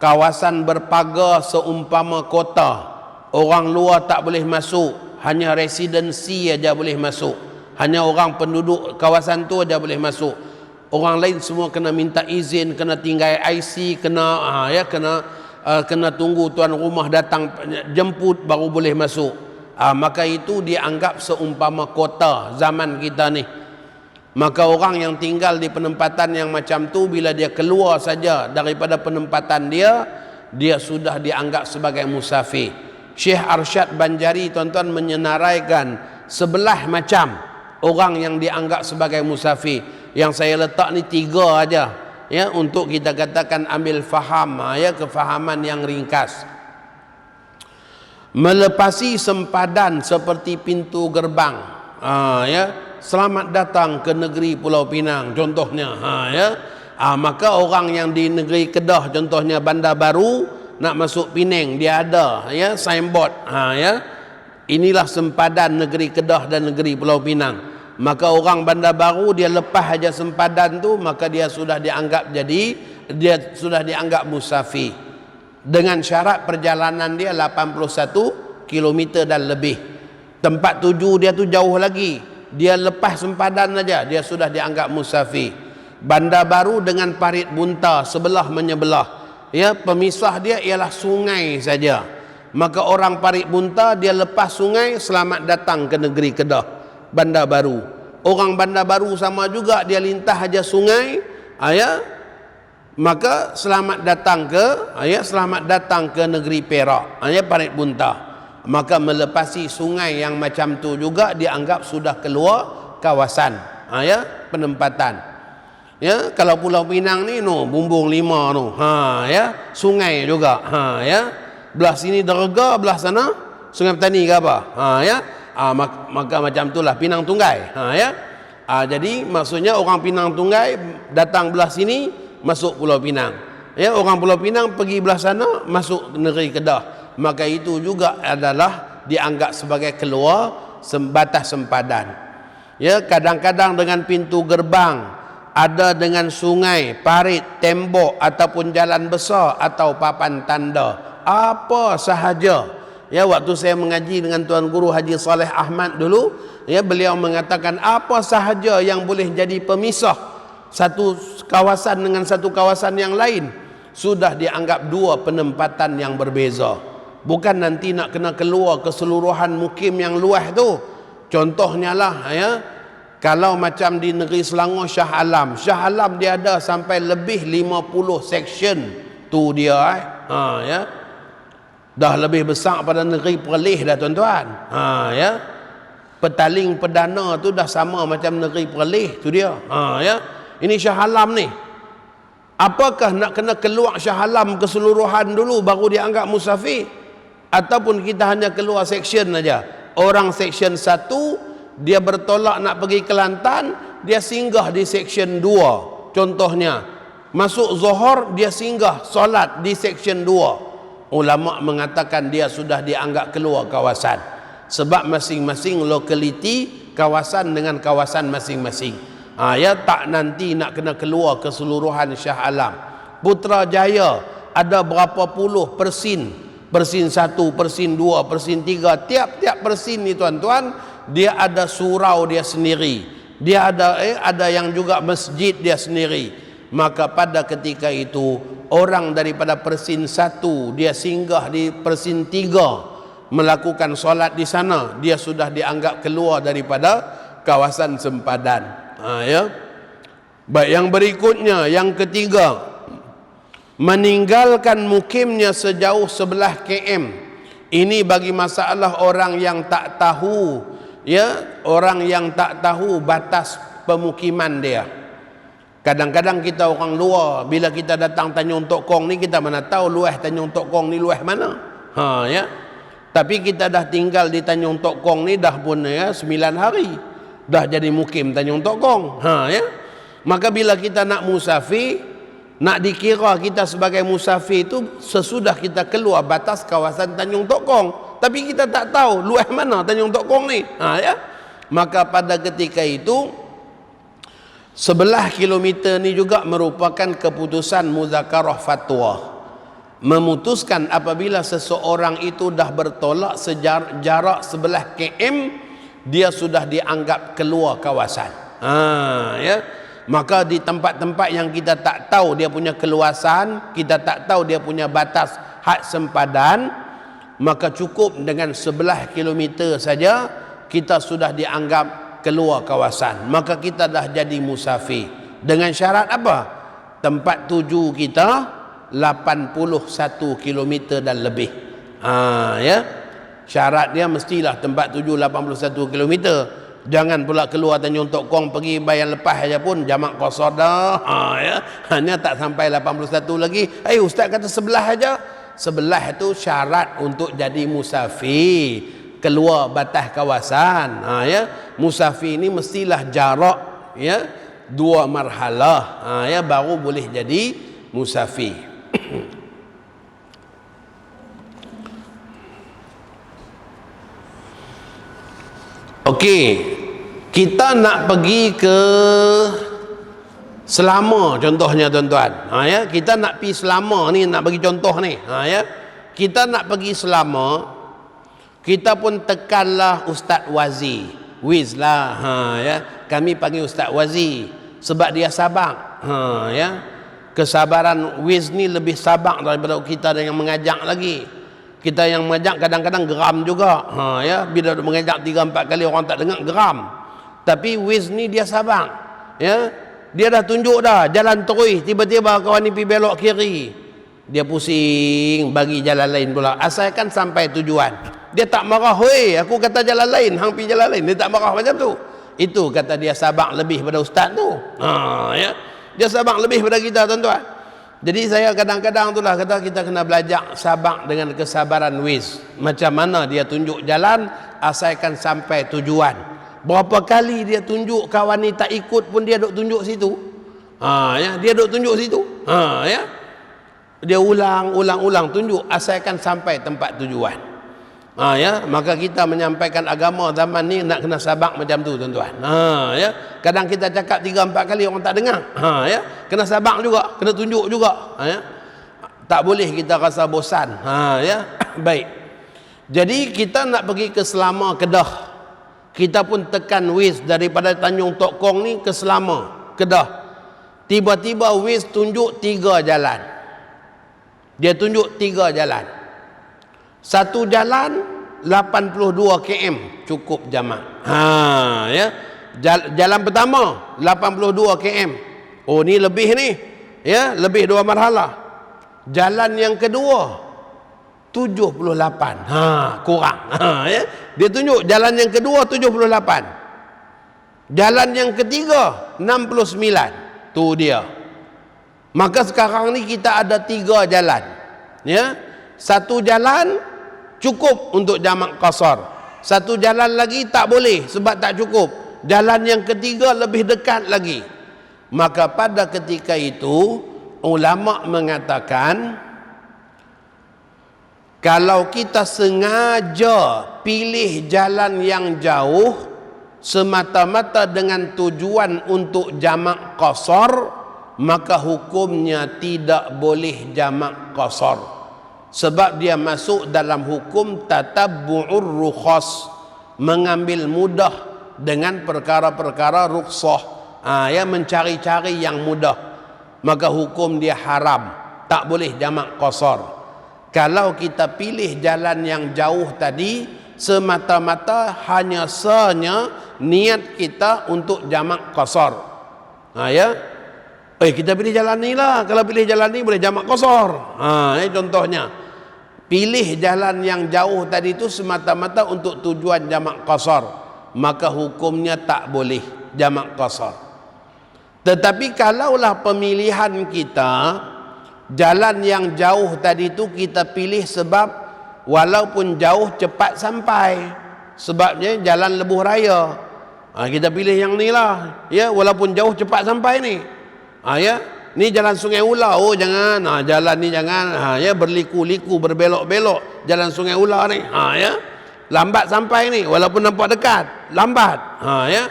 kawasan berpagar seumpama kota. Orang luar tak boleh masuk, hanya residensi aja boleh masuk. Hanya orang penduduk kawasan tu aja boleh masuk. Orang lain semua kena minta izin, kena tinggal IC, kena tunggu tuan rumah datang jemput baru boleh masuk. Maka itu dianggap seumpama kota zaman kita ni. Maka orang yang tinggal di penempatan yang macam tu, bila dia keluar saja daripada penempatan dia, dia sudah dianggap sebagai musafir. Syekh Arsyad Banjari tuan-tuan menyenaraikan sebelah macam orang yang dianggap sebagai musafir. Yang saya letak ni 3 aja, untuk kita katakan ambil faham, kefahaman yang ringkas. Melepasi sempadan seperti pintu gerbang, selamat datang ke negeri Pulau Pinang contohnya, maka orang yang di negeri Kedah contohnya Bandar Baru nak masuk Penang, dia ada signboard, inilah sempadan negeri Kedah dan negeri Pulau Pinang. Maka orang Bandar Baru dia lepas aja sempadan tu, maka dia sudah dianggap musafir, dengan syarat perjalanan dia 81 km dan lebih. Tempat tuju dia tu jauh lagi, dia lepas sempadan saja, dia sudah dianggap musafir. Bandar Baru dengan Parit Bunta sebelah menyebelah, ya, pemisah dia ialah sungai saja. Maka orang Parit Bunta dia lepas sungai, selamat datang ke negeri Kedah, Bandar Baru. Orang Bandar Baru sama juga, dia lintah aja sungai, ya, maka selamat datang ke negeri Perak, ya, Parit Bunta. Maka melepasi sungai yang macam tu juga dianggap sudah keluar kawasan, ya, penempatan. Ya, kalau Pulau Pinang ni bumbung 5 ya, sungai juga, ya. Belah sini Derga, belah sana Sungai Petani ke apa, ya. Maka macam itulah Pinang Tunggai, ya. Jadi maksudnya orang Pinang Tunggai datang belah sini masuk Pulau Pinang, ya, orang Pulau Pinang pergi belah sana masuk negeri Kedah. Maka itu juga adalah dianggap sebagai keluar batas sempadan. Ya, kadang-kadang dengan pintu gerbang, ada dengan sungai, parit, tembok ataupun jalan besar atau papan tanda, apa sahaja. Ya, waktu saya mengaji dengan Tuan Guru Haji Saleh Ahmad dulu, ya, beliau mengatakan apa sahaja yang boleh jadi pemisah satu kawasan dengan satu kawasan yang lain sudah dianggap dua penempatan yang berbeza. Bukan nanti nak kena keluar keseluruhan mukim yang luas tu. Contohnya lah, ya, kalau macam di negeri Selangor Shah Alam dia ada sampai lebih 50 section tu dia, ya. Dah lebih besar pada negeri Perlis dah tuan-tuan, ya. Petaling perdana tu dah sama macam negeri Perlis tu dia, ya. Ini Shah Alam ni. Apakah nak kena keluar Shah Alam keseluruhan dulu baru dianggap musafir? Ataupun kita hanya keluar section saja. Orang section 1 dia bertolak nak pergi Kelantan, dia singgah di section 2. Contohnya masuk Zohor, dia singgah solat di section 2. Ulama mengatakan dia sudah dianggap keluar kawasan. Sebab masing-masing lokaliti kawasan dengan kawasan masing-masing. Ya, tak nanti nak kena keluar keseluruhan Shah Alam. Putrajaya ada berapa puluh persin, persin 1, persin 2, persin 3. Tiap-tiap persin ni tuan-tuan, dia ada surau dia sendiri. Dia ada yang juga masjid dia sendiri. Maka pada ketika itu orang daripada persin 1 dia singgah di persin 3 melakukan solat di sana, dia sudah dianggap keluar daripada kawasan sempadan. Ya. Baik, yang berikutnya, yang ketiga, meninggalkan mukimnya sejauh 11 km. Ini bagi masalah orang yang tak tahu, ya, orang yang tak tahu batas pemukiman dia. Kadang-kadang kita orang luar, bila kita datang Tanjung Tok Kong ni, kita mana tahu luas Tanjung Tok Kong ni luas mana, ya. Tapi kita dah tinggal di Tanjung Tok Kong ni dah pun, ya, 9 hari dah jadi mukim Tanjung Tok Kong, ya. Maka bila kita nak musafir, nak dikira kita sebagai musafir itu sesudah kita keluar batas kawasan Tanjung Tok Kong. Tapi kita tak tahu luas mana Tanjung Tok Kong ni, ya. Maka pada ketika itu 11 kilometer ni juga merupakan keputusan muzakarah fatwa, memutuskan apabila seseorang itu dah bertolak jarak 11 km, dia sudah dianggap keluar kawasan, ya. Maka di tempat-tempat yang kita tak tahu dia punya keluasan, kita tak tahu dia punya batas had sempadan, maka cukup dengan 11 kilometer saja kita sudah dianggap keluar kawasan. Maka kita dah jadi musafir. Dengan syarat apa? Tempat tuju kita 81 kilometer dan lebih. Ya. Syarat dia mestilah tempat tuju 81 kilometer. Jangan pula keluar Tanjung Tok Kong pergi bayang lepas aja pun jamak qasar dah, ya. Hanya tak sampai 81 lagi. Ustaz kata sebelah aja. Sebelah itu syarat untuk jadi musafir, keluar batas kawasan, ya. Musafir ini mestilah jarak, ya, 2 marhalah, ya, baru boleh jadi musafir. Okey, kita nak pergi ke Selama contohnya tuan-tuan, ya, kita nak pergi Selama ni, nak bagi contoh ni, ya, kita nak pergi Selama, kita pun tekanlah Ustaz Wazi, Wiz lah, ya. Kami panggil Ustaz Wazi sebab dia sabak, ya. Kesabaran Wiz ni lebih sabak daripada kita yang mengajak lagi. Kita yang mengajak kadang-kadang geram juga, ya. Bila mengajak 3-4 kali orang tak dengar, geram. Tapi Wiz ni dia sabak, ya. Dia dah tunjuk dah jalan terus, tiba-tiba kawan ni pergi belok kiri, dia pusing bagi jalan lain pula, asalkan sampai tujuan. Dia tak marah, "Hoi, aku kata jalan lain, hang pergi jalan lain." Dia tak marah macam tu. Itu kata dia sabak lebih pada ustaz tu. Ya. Dia sabak lebih pada kita, tuan-tuan. Jadi saya kadang-kadang itulah kata kita kena belajar sabak dengan kesabaran Wiz. Macam mana dia tunjuk jalan asalkan sampai tujuan. Berapa kali dia tunjuk kawan ni tak ikut pun dia duk tunjuk situ. Ya, dia duk tunjuk situ. Ya. Dia ulang tunjuk asalkan sampai tempat tujuan. Ya, maka kita menyampaikan agama zaman ni nak kena sabak macam tu, tuan-tuan. Ya, kadang kita cakap 3-4 kali orang tak dengar. Ya, kena sabak juga, kena tunjuk juga. Ya, tak boleh kita rasa bosan. Ya, baik. Jadi kita nak pergi ke Selama, Kedah. Kita pun tekan Wiz daripada Tanjung Tok Kong ni ke Selama, Kedah. Tiba-tiba Wiz tunjuk 3 jalan. Dia tunjuk 3 jalan. Satu jalan 82 km cukup jamak. Ya. Jalan pertama 82 km. Oh, ni lebih ni. Ya, lebih 2 marhalah. Jalan yang kedua 78. Kurang. Ya. Dia tunjuk jalan yang kedua 78. Jalan yang ketiga 69. Tu dia. Maka sekarang ni kita ada 3 jalan. Ya. Satu jalan cukup untuk jamak qasar. Satu jalan lagi tak boleh sebab tak cukup. Jalan yang ketiga lebih dekat lagi. Maka pada ketika itu ulama mengatakan kalau kita sengaja pilih jalan yang jauh semata-mata dengan tujuan untuk jamak qasar, maka hukumnya tidak boleh jamak qasar. Sebab dia masuk dalam hukum tatabbu'ur rukhas, mengambil mudah dengan perkara-perkara rukhsah. Ya, mencari-cari yang mudah. Maka hukum dia haram, tak boleh jamak qasar. Kalau kita pilih jalan yang jauh tadi semata-mata hanya niat kita untuk jamak qasar. Ya. Kita pilih jalan ni lah. Kalau pilih jalan ni boleh jamak qasar. Contohnya pilih jalan yang jauh tadi itu semata-mata untuk tujuan jamak qasar, maka hukumnya tak boleh jamak qasar. Tetapi kalaulah pemilihan kita jalan yang jauh tadi itu kita pilih sebab walaupun jauh cepat sampai, sebabnya jalan lebuh raya, kita pilih yang ni lah, ya, walaupun jauh cepat sampai ni. Ya, ni jalan Sungai Ular, oh jangan, jalan ni jangan, ya, berliku-liku, berbelok-belok, jalan Sungai Ular ni, ya, lambat sampai ni, walaupun nampak dekat, lambat, ya.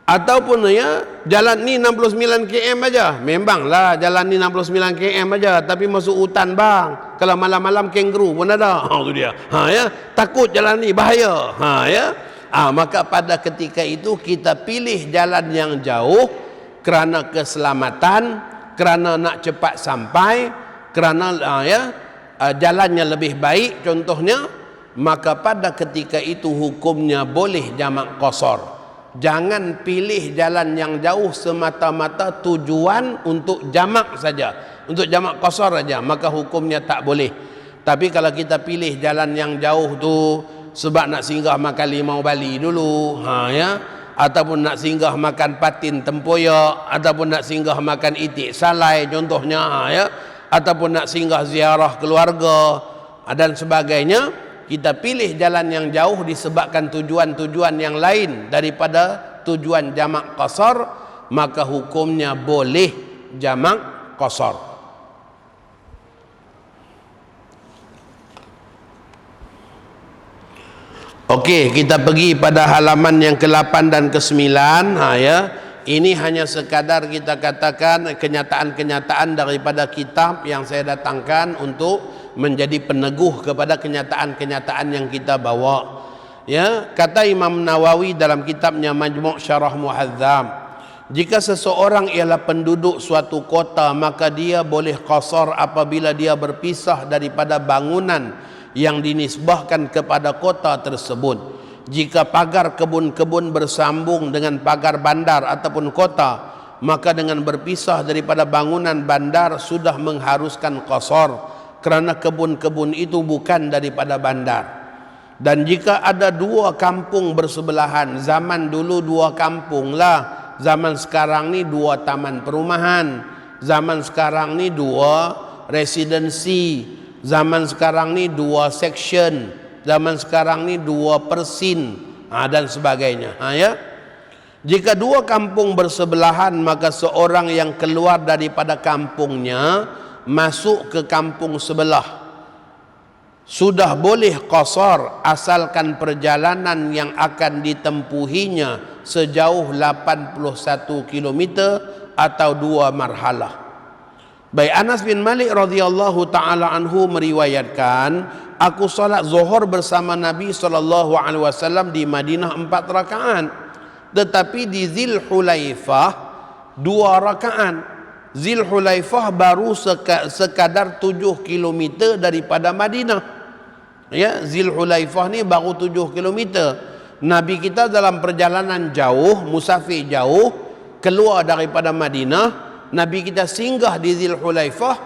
Ataupun ya, jalan ni 69 km aja, memanglah jalan ni 69 km aja, tapi masuk hutan bang, kalau malam-malam kangaroo pun ada, tu dia, ya, takut jalan ni bahaya, ya. Maka pada ketika itu kita pilih jalan yang jauh kerana keselamatan, kerana nak cepat sampai, kerana jalannya lebih baik contohnya, maka pada ketika itu hukumnya boleh jamak qasar. Jangan pilih jalan yang jauh semata-mata tujuan untuk jamak saja, untuk jamak qasar saja, maka hukumnya tak boleh. Tapi kalau kita pilih jalan yang jauh tu sebab nak singgah makan limau Bali dulu, ya, ataupun nak singgah makan patin tempoyak, ataupun nak singgah makan itik salai contohnya, ya, ataupun nak singgah ziarah keluarga dan sebagainya, kita pilih jalan yang jauh disebabkan tujuan-tujuan yang lain daripada tujuan jamak qasar, maka hukumnya boleh jamak qasar. Okey, kita pergi pada halaman yang ke-8 dan ke-9. Ya. Ini hanya sekadar kita katakan kenyataan-kenyataan daripada kitab yang saya datangkan untuk menjadi peneguh kepada kenyataan-kenyataan yang kita bawa. Ya, kata Imam Nawawi dalam kitabnya Majmu' Syarah Muhadzam, jika seseorang ialah penduduk suatu kota, maka dia boleh qasar apabila dia berpisah daripada bangunan yang dinisbahkan kepada kota tersebut. Jika pagar kebun-kebun bersambung dengan pagar bandar ataupun kota, maka dengan berpisah daripada bangunan bandar sudah mengharuskan qasar, kerana kebun-kebun itu bukan daripada bandar. Dan jika ada dua kampung bersebelahan, zaman dulu dua kampung lah, zaman sekarang ni dua taman perumahan, zaman sekarang ni dua residensi, zaman sekarang ni dua section, zaman sekarang ni dua persin, dan sebagainya. Ya. Jika dua kampung bersebelahan, maka seorang yang keluar daripada kampungnya masuk ke kampung sebelah sudah boleh qasar asalkan perjalanan yang akan ditempuhinya sejauh 81 km atau 2 marhalah. Baik, Anas bin Malik radhiyallahu taala anhu meriwayatkan, aku salat zuhur bersama Nabi SAW di Madinah 4 rakaat, tetapi di Zulhulaifah 2 rakaat. Zulhulaifah baru sekadar 7 km daripada Madinah. Ya, Zulhulaifah ni baru 7 km. Nabi kita dalam perjalanan jauh, musafir jauh, keluar daripada Madinah, Nabi kita singgah di Zulhulaifah,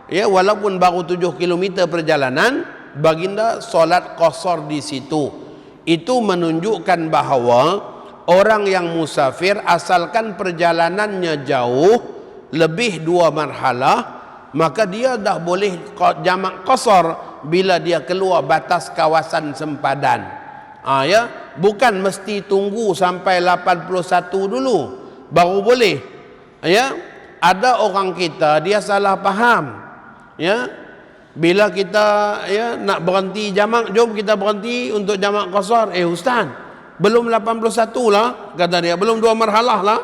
ya, walaupun baru 7 km perjalanan, baginda solat qasar di situ. Itu menunjukkan bahawa orang yang musafir asalkan perjalanannya jauh lebih 2 marhalah, maka dia dah boleh jamak qasar bila dia keluar batas kawasan sempadan. Ya, bukan mesti tunggu sampai 81 dulu baru boleh. Ya, ada orang kita dia salah faham. Ya, bila kita nak berhenti jamak, jom kita berhenti untuk jamak qasar. Ustaz, belum 81 lah, kata dia, belum 2 marhalah lah.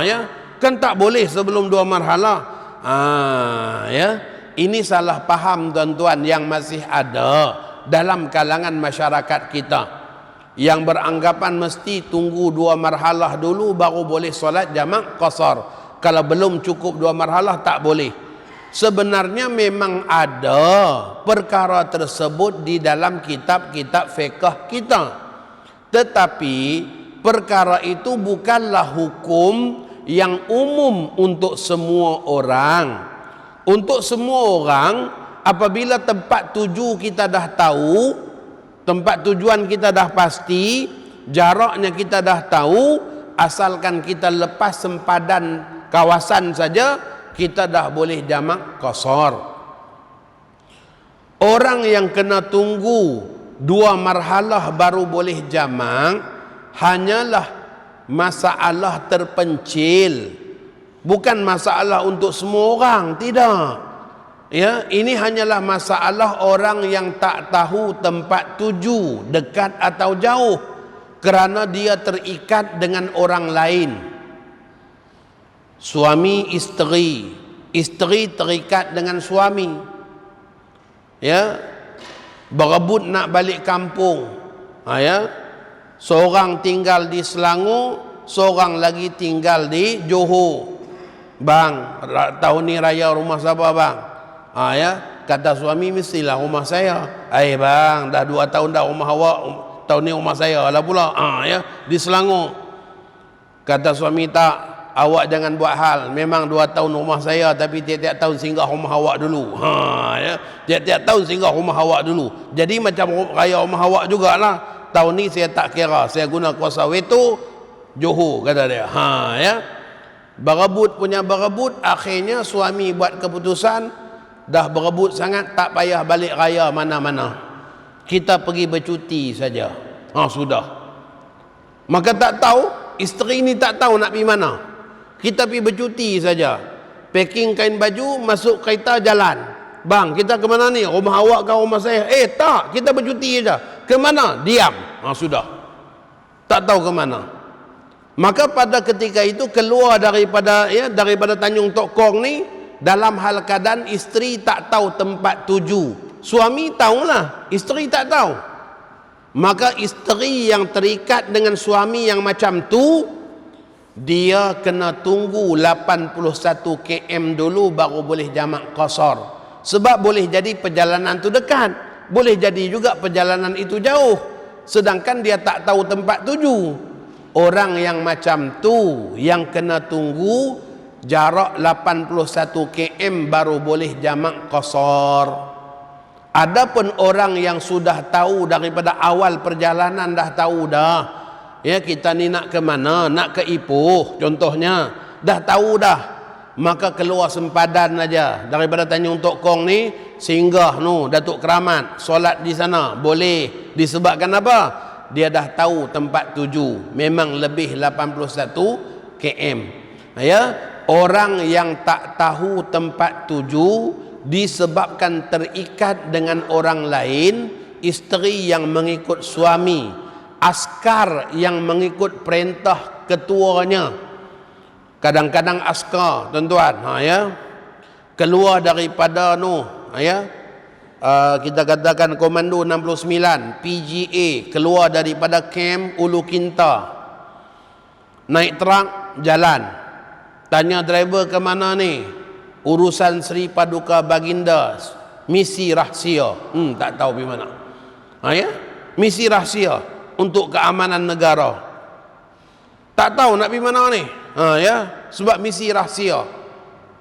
Ya, kan tak boleh sebelum 2 marhalah. Ya, ini salah faham tuan-tuan yang masih ada dalam kalangan masyarakat kita, yang beranggapan mesti tunggu 2 marhalah dulu baru boleh solat jamak qasar. Kalau belum cukup 2 marhalah tak boleh. Sebenarnya memang ada perkara tersebut di dalam kitab-kitab fiqh kita, tetapi perkara itu bukanlah hukum yang umum untuk semua orang. Untuk semua orang, apabila tempat tuju kita dah tahu, tempat tujuan kita dah pasti, jaraknya kita dah tahu, asalkan kita lepas sempadan kawasan saja, kita dah boleh jamak qasar. Orang yang kena tunggu 2 marhalah baru boleh jamak hanyalah masalah terpencil, bukan masalah untuk semua orang, tidak. Ya, ini hanyalah masalah orang yang tak tahu tempat tuju, dekat atau jauh, kerana dia terikat dengan orang lain. Suami isteri, isteri terikat dengan suami. Ya, berebut nak balik kampung. Ya, seorang tinggal di Selangor, seorang lagi tinggal di Johor. Bang, tahun ni raya rumah siapa bang? Ya, kata suami, mestilah rumah saya. Bang, dah 2 tahun dah rumah awak, tahun ni rumah saya lah pula. Ya, di Selangor. Kata suami, tak, awak jangan buat hal. Memang 2 tahun rumah saya, tapi tiap-tiap tahun singgah rumah awak dulu. Ya, tiap-tiap tahun singgah rumah awak dulu. Jadi macam raya rumah awak jugalah. Tahun ni saya tak kira, saya guna kuasa veto Johor, kata dia. Ya, berebut punya berebut, akhirnya suami buat keputusan, dah berebut sangat, tak payah balik raya mana-mana, kita pergi bercuti saja. Sudah. Maka tak tahu, isteri ni tak tahu nak pergi mana, kita pergi bercuti saja. Packing kain baju, masuk kereta, jalan. Bang, kita ke mana ni? Rumah awak ke rumah saya? Tak, kita bercuti saja. Ke mana? Diam. Sudah. Tak tahu ke mana. Maka pada ketika itu keluar daripada Tanjung Tok Kong ni dalam hal keadaan isteri tak tahu tempat tuju. Suami tahulah, isteri tak tahu. Maka isteri yang terikat dengan suami yang macam tu, dia kena tunggu 81 km dulu baru boleh jamak qasar. Sebab boleh jadi perjalanan tu dekat, boleh jadi juga perjalanan itu jauh, sedangkan dia tak tahu tempat tuju. Orang yang macam tu yang kena tunggu jarak 81 km baru boleh jamak qasar. Adapun orang yang sudah tahu daripada awal perjalanan, dah tahu dah, ya kita ni nak ke mana, nak ke Ipoh contohnya, dah tahu dah, maka keluar sempadan aja daripada Tanjung Tok Kong ni singgah Datuk Keramat, solat di sana boleh. Disebabkan apa? Dia dah tahu tempat tuju, memang lebih 81 km. Ya, orang yang tak tahu tempat tuju disebabkan terikat dengan orang lain, isteri yang mengikut suami, askar yang mengikut perintah ketuanya. Kadang-kadang askar, tuan-tuan, ya, keluar daripada kita katakan Komando 69 PGA, keluar daripada kamp Ulu Kinta, naik truk jalan, tanya driver ke mana ni, urusan Sri Paduka Baginda, misi rahsia. Tak tahu pergi mana. Ya, misi rahsia untuk keamanan negara. Tak tahu nak pergi mana ni. Ya, sebab misi rahsia.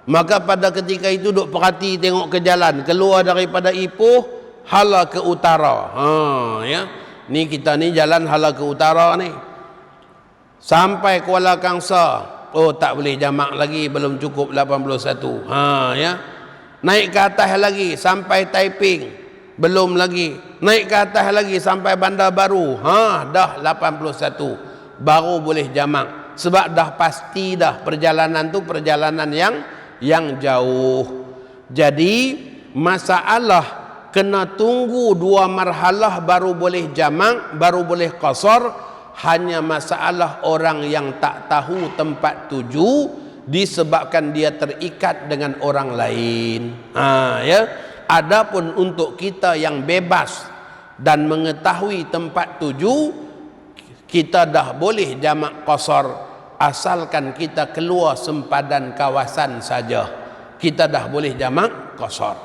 Maka pada ketika itu duk perhati tengok ke jalan, keluar daripada Ipoh hala ke utara. Ya, ni kita ni jalan hala ke utara ni. Sampai Kuala Kangsar, oh tak boleh jamak lagi, belum cukup 81. Ya. Naik ke atas lagi sampai Taiping, belum lagi. Naik ke atas lagi sampai Bandar Baru, dah 81, baru boleh jamak. Sebab dah pasti dah perjalanan tu perjalanan yang jauh. Jadi masalah kena tunggu 2 marhalah baru boleh jamak, baru boleh qasar, hanya masalah orang yang tak tahu tempat tuju disebabkan dia terikat dengan orang lain. Ya. Adapun untuk kita yang bebas dan mengetahui tempat tuju, kita dah boleh jamak qasar asalkan kita keluar sempadan kawasan saja. Kita dah boleh jamak qasar.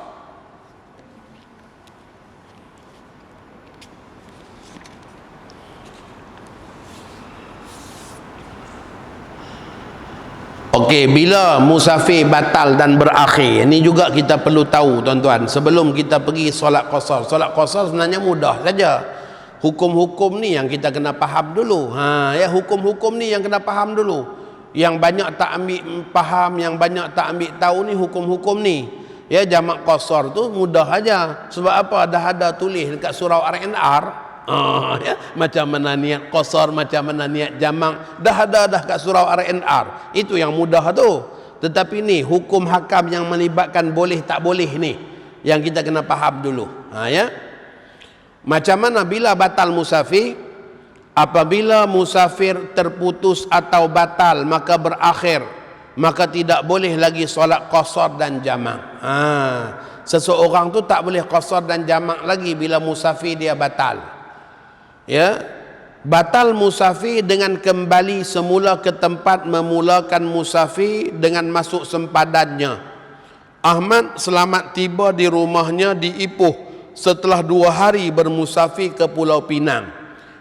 Okey, bila musafir batal dan berakhir, ini juga kita perlu tahu tuan-tuan. Sebelum kita pergi solat qasar, solat qasar sebenarnya mudah saja. Hukum-hukum ni yang kita kena faham dulu. Ya, hukum-hukum ni yang kena faham dulu. Yang banyak tak ambil faham, yang banyak tak ambil tahu ni hukum-hukum ni. Ya, jamak qasar tu mudah aja. Sebab apa? Dah ada tulis dekat surau RNR. Ya, macam mana niat qasar, macam mana niat jamak, dah ada dah kat surau RNR. Itu yang mudah tu. Tetapi ni hukum hakam yang melibatkan boleh tak boleh ni yang kita kena faham dulu. Ya. Macam mana bila batal musafir? Apabila musafir terputus atau batal maka berakhir, maka tidak boleh lagi solat qasar dan jamak. Seseorang tu tak boleh qasar dan jamak lagi bila musafir dia batal. Ya, batal musafir dengan kembali semula ke tempat memulakan musafir dengan masuk sempadannya. Ahmad selamat tiba di rumahnya di Ipoh setelah 2 hari bermusafir ke Pulau Pinang.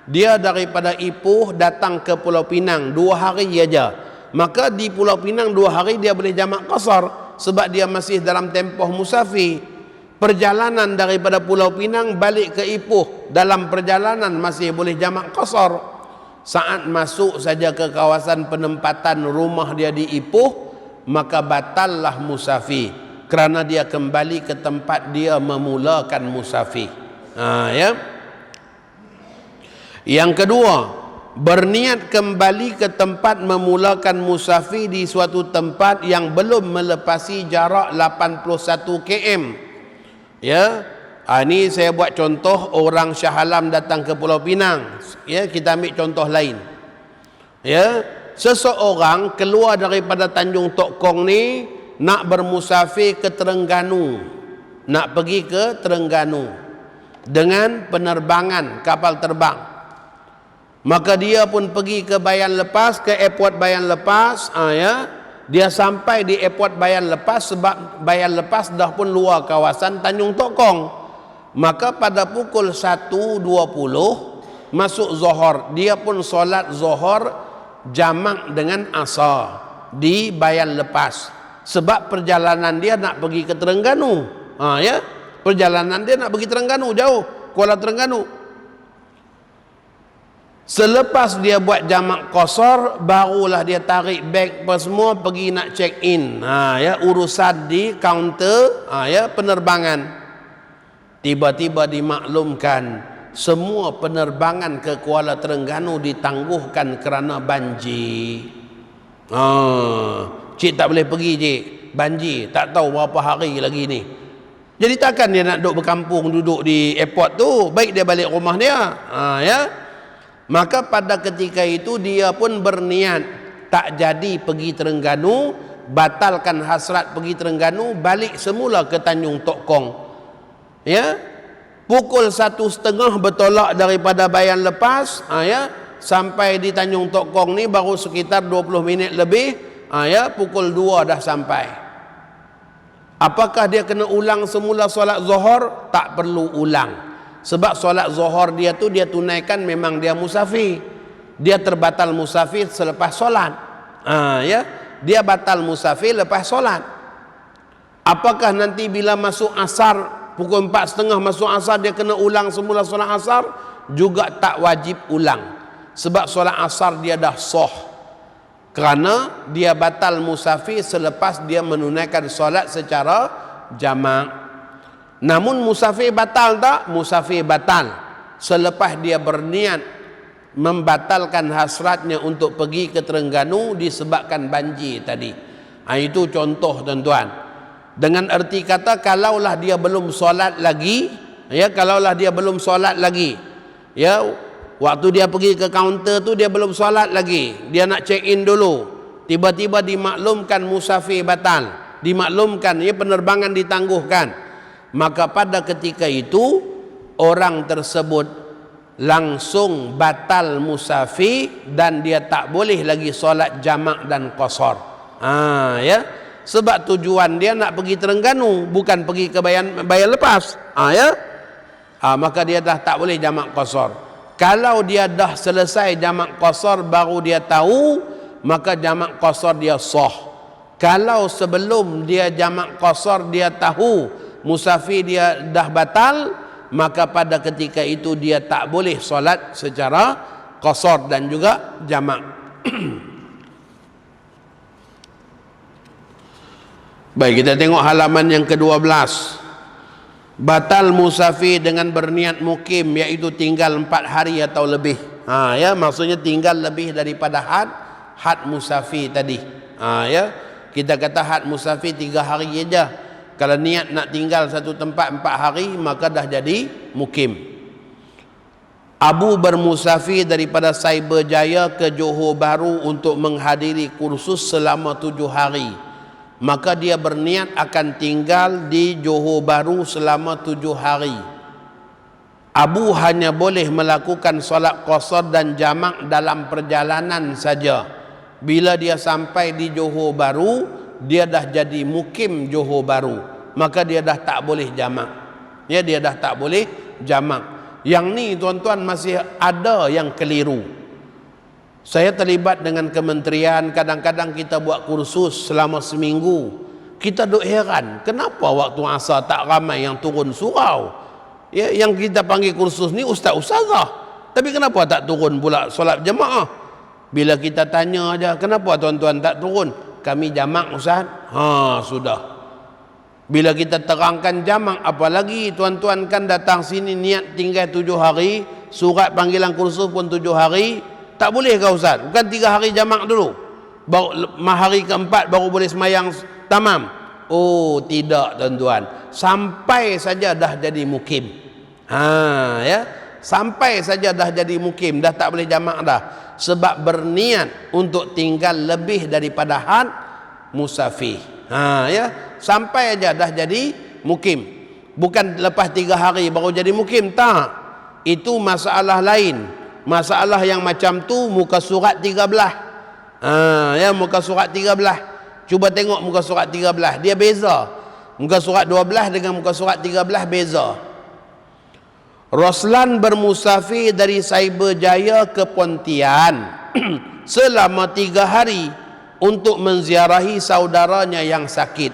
Dia daripada Ipoh datang ke Pulau Pinang 2 hari aja. Maka di Pulau Pinang 2 hari dia boleh jamak qasar sebab dia masih dalam tempoh musafir. Perjalanan daripada Pulau Pinang balik ke Ipoh, dalam perjalanan masih boleh jamak qasar. Saat masuk saja ke kawasan penempatan rumah dia di Ipoh, maka batallah musafir kerana dia kembali ke tempat dia memulakan musafir. Ya. Yang kedua, berniat kembali ke tempat memulakan musafir di suatu tempat yang belum melepasi jarak 81 km. Ya, ini saya buat contoh orang Shah Alam datang ke Pulau Pinang. Ya, kita ambil contoh lain. Ya, seseorang keluar daripada Tanjung Tok Kong ni nak bermusafir ke Terengganu, nak pergi ke Terengganu. dengan penerbangan kapal terbang. Maka dia pun pergi ke Bayan Lepas, ke airport Bayan Lepas. Dia sampai di airport Bayan Lepas sebab Bayan Lepas dah pun luar kawasan Tanjung Tok Kong. Maka pada pukul 1.20 masuk Zohor, dia pun solat Zohor jamak dengan Asar di Bayan Lepas. Sebab perjalanan dia nak pergi ke Terengganu. Perjalanan dia nak pergi Terengganu, jauh, Kuala Terengganu. Selepas dia buat jamak qasar, barulah dia tarik beg apa semua, pergi nak check in. Urusan di kaunter penerbangan. Tiba-tiba dimaklumkan semua penerbangan ke Kuala Terengganu ditangguhkan kerana banjir. Cik tak boleh pergi, cik, banjir, tak tahu berapa hari lagi ni. Jadi takkan dia nak duduk berkampung, duduk di airport tu, baik dia balik rumah dia. Maka pada ketika itu dia pun berniat tak jadi pergi Terengganu, batalkan hasrat pergi Terengganu, balik semula ke Tanjung Tok Kong. Pukul 1.30 bertolak daripada Bayan Lepas, sampai di Tanjung Tok Kong ni baru sekitar 20 minit lebih. Pukul 2 dah sampai. Apakah dia kena ulang semula solat Zohor? Tak perlu ulang. Sebab solat Zohor dia tu dia tunaikan, memang dia musafir. Dia terbatal musafir selepas solat. Dia batal musafir lepas solat. Apakah nanti bila masuk asar, pukul 4.30 masuk asar, dia kena ulang semula solat asar? Juga tak wajib ulang. Sebab solat asar dia dah sah. Kerana dia batal musafir selepas dia menunaikan solat secara jamak. Namun musafir batal tak? Musafir batal selepas dia berniat membatalkan hasratnya untuk pergi ke Terengganu disebabkan banjir tadi. Itu contoh, tuan-tuan. Dengan erti kata, kalaulah dia belum solat lagi, waktu dia pergi ke kaunter tu dia belum solat lagi, dia nak check in dulu, tiba-tiba dimaklumkan musafir batal, dimaklumkan penerbangan ditangguhkan. Maka pada ketika itu orang tersebut langsung batal musafir dan dia tak boleh lagi solat jamak dan qasar. Sebab tujuan dia nak pergi Terengganu, bukan pergi ke Bayan Lepas. Maka dia dah tak boleh jamak qasar. Kalau dia dah selesai jamak qasar baru dia tahu, maka jamak qasar dia sah. Kalau sebelum dia jamak qasar dia tahu musafir dia dah batal, maka pada ketika itu dia tak boleh solat secara qasar dan juga jamak. Baik, kita tengok halaman yang ke-12. Batal musafir dengan berniat mukim, iaitu tinggal 4 hari atau lebih. Maksudnya tinggal lebih daripada had musafir tadi. Kita kata had musafir 3 hari saja. Kalau niat nak tinggal satu tempat 4 hari, maka dah jadi mukim. Abu bermusafir daripada Cyberjaya ke Johor Bahru untuk menghadiri kursus selama 7 hari. Maka dia berniat akan tinggal di Johor Bahru selama 7 hari. Abu hanya boleh melakukan solat qasar dan jamak dalam perjalanan saja. Bila dia sampai di Johor Bahru, dia dah jadi mukim Johor Bahru, maka dia dah tak boleh jamak. Dia dah tak boleh jamak. Yang ni tuan-tuan masih ada yang keliru. Saya terlibat dengan kementerian, kadang-kadang kita buat kursus selama seminggu. Kita duk heran, kenapa waktu asar tak ramai yang turun surau? Yang kita panggil kursus ni ustaz-ustazah, tapi kenapa tak turun pula solat jemaah? Bila kita tanya aja, kenapa tuan-tuan tak turun? Kami jamak ustaz. Sudah. Bila kita terangkan jamak, apalagi tuan-tuan kan datang sini niat tinggal 7 hari, surat panggilan kursus pun 7 hari, tak boleh ke ustaz? Bukan 3 hari jamak dulu, baru hari keempat baru boleh semayang tamam? Oh tidak tuan-tuan, sampai saja dah jadi mukim. Sampai saja dah jadi mukim, dah tak boleh jamak dah, sebab berniat untuk tinggal lebih daripada had musafir. Sampai aja dah jadi mukim. Bukan lepas 3 hari baru jadi mukim, tak. Itu masalah lain. Masalah yang macam tu muka surat 13. Ya, muka surat 13. Cuba tengok muka surat 13, dia beza. Muka surat 12 dengan muka surat 13 beza. Roslan bermusafir dari Cyberjaya ke Pontian selama 3 hari untuk menziarahi saudaranya yang sakit.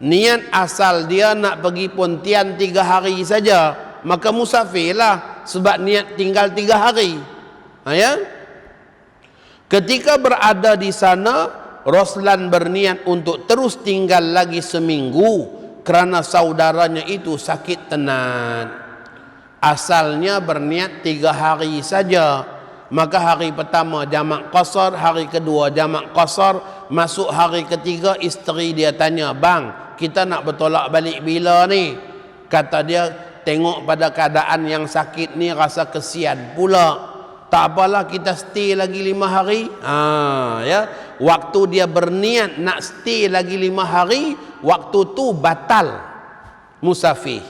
Niat asal dia nak pergi Pontian 3 hari saja, maka musafirlah, sebab niat tinggal 3 hari. Ya? Ketika berada di sana, Roslan berniat untuk terus tinggal lagi seminggu kerana saudaranya itu sakit tenan. Asalnya berniat 3 hari saja, maka hari pertama jamak qasar, hari kedua jamak qasar, masuk hari ketiga isteri dia tanya, "Bang, kita nak bertolak balik bila ni?" Kata dia, "Tengok pada keadaan yang sakit ni rasa kesian pula. Tak apalah, kita stay lagi 5 hari." Ya, waktu dia berniat nak stay lagi 5 hari, waktu tu batal musafir.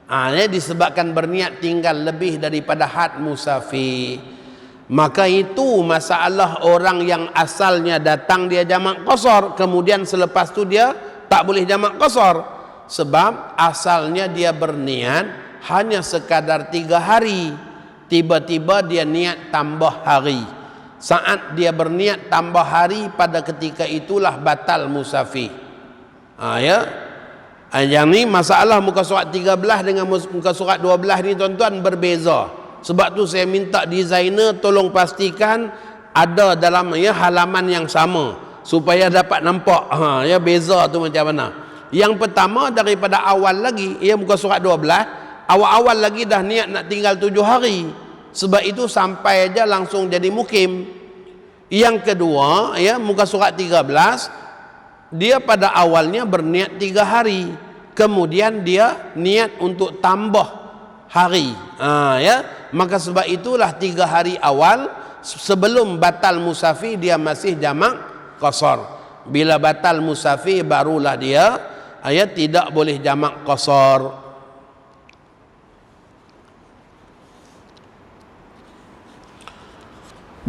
Ya, disebabkan berniat tinggal lebih daripada had musafir. Maka itu masalah orang yang asalnya datang dia jamak qasar, kemudian selepas tu dia tak boleh jamak qasar, sebab asalnya dia berniat hanya sekadar 3 hari, tiba-tiba dia niat tambah hari. Saat dia berniat tambah hari, pada ketika itulah batal musafir. Ya, yang ni masalah muka surat 13 dengan muka surat 12 ni tuan-tuan berbeza. Sebab tu saya minta designer tolong pastikan ada dalam halaman yang sama supaya dapat nampak ya beza tu macam mana. Yang pertama, daripada awal lagi, muka surat 12, awal-awal lagi dah niat nak tinggal 7 hari. Sebab itu sampai aja langsung jadi mukim. Yang kedua, muka surat 13, dia pada awalnya berniat 3 hari, kemudian dia niat untuk tambah hari. Maka sebab itulah 3 hari awal sebelum batal musafir dia masih jamak qasar. Bila batal musafir barulah dia tidak boleh jamak qasar.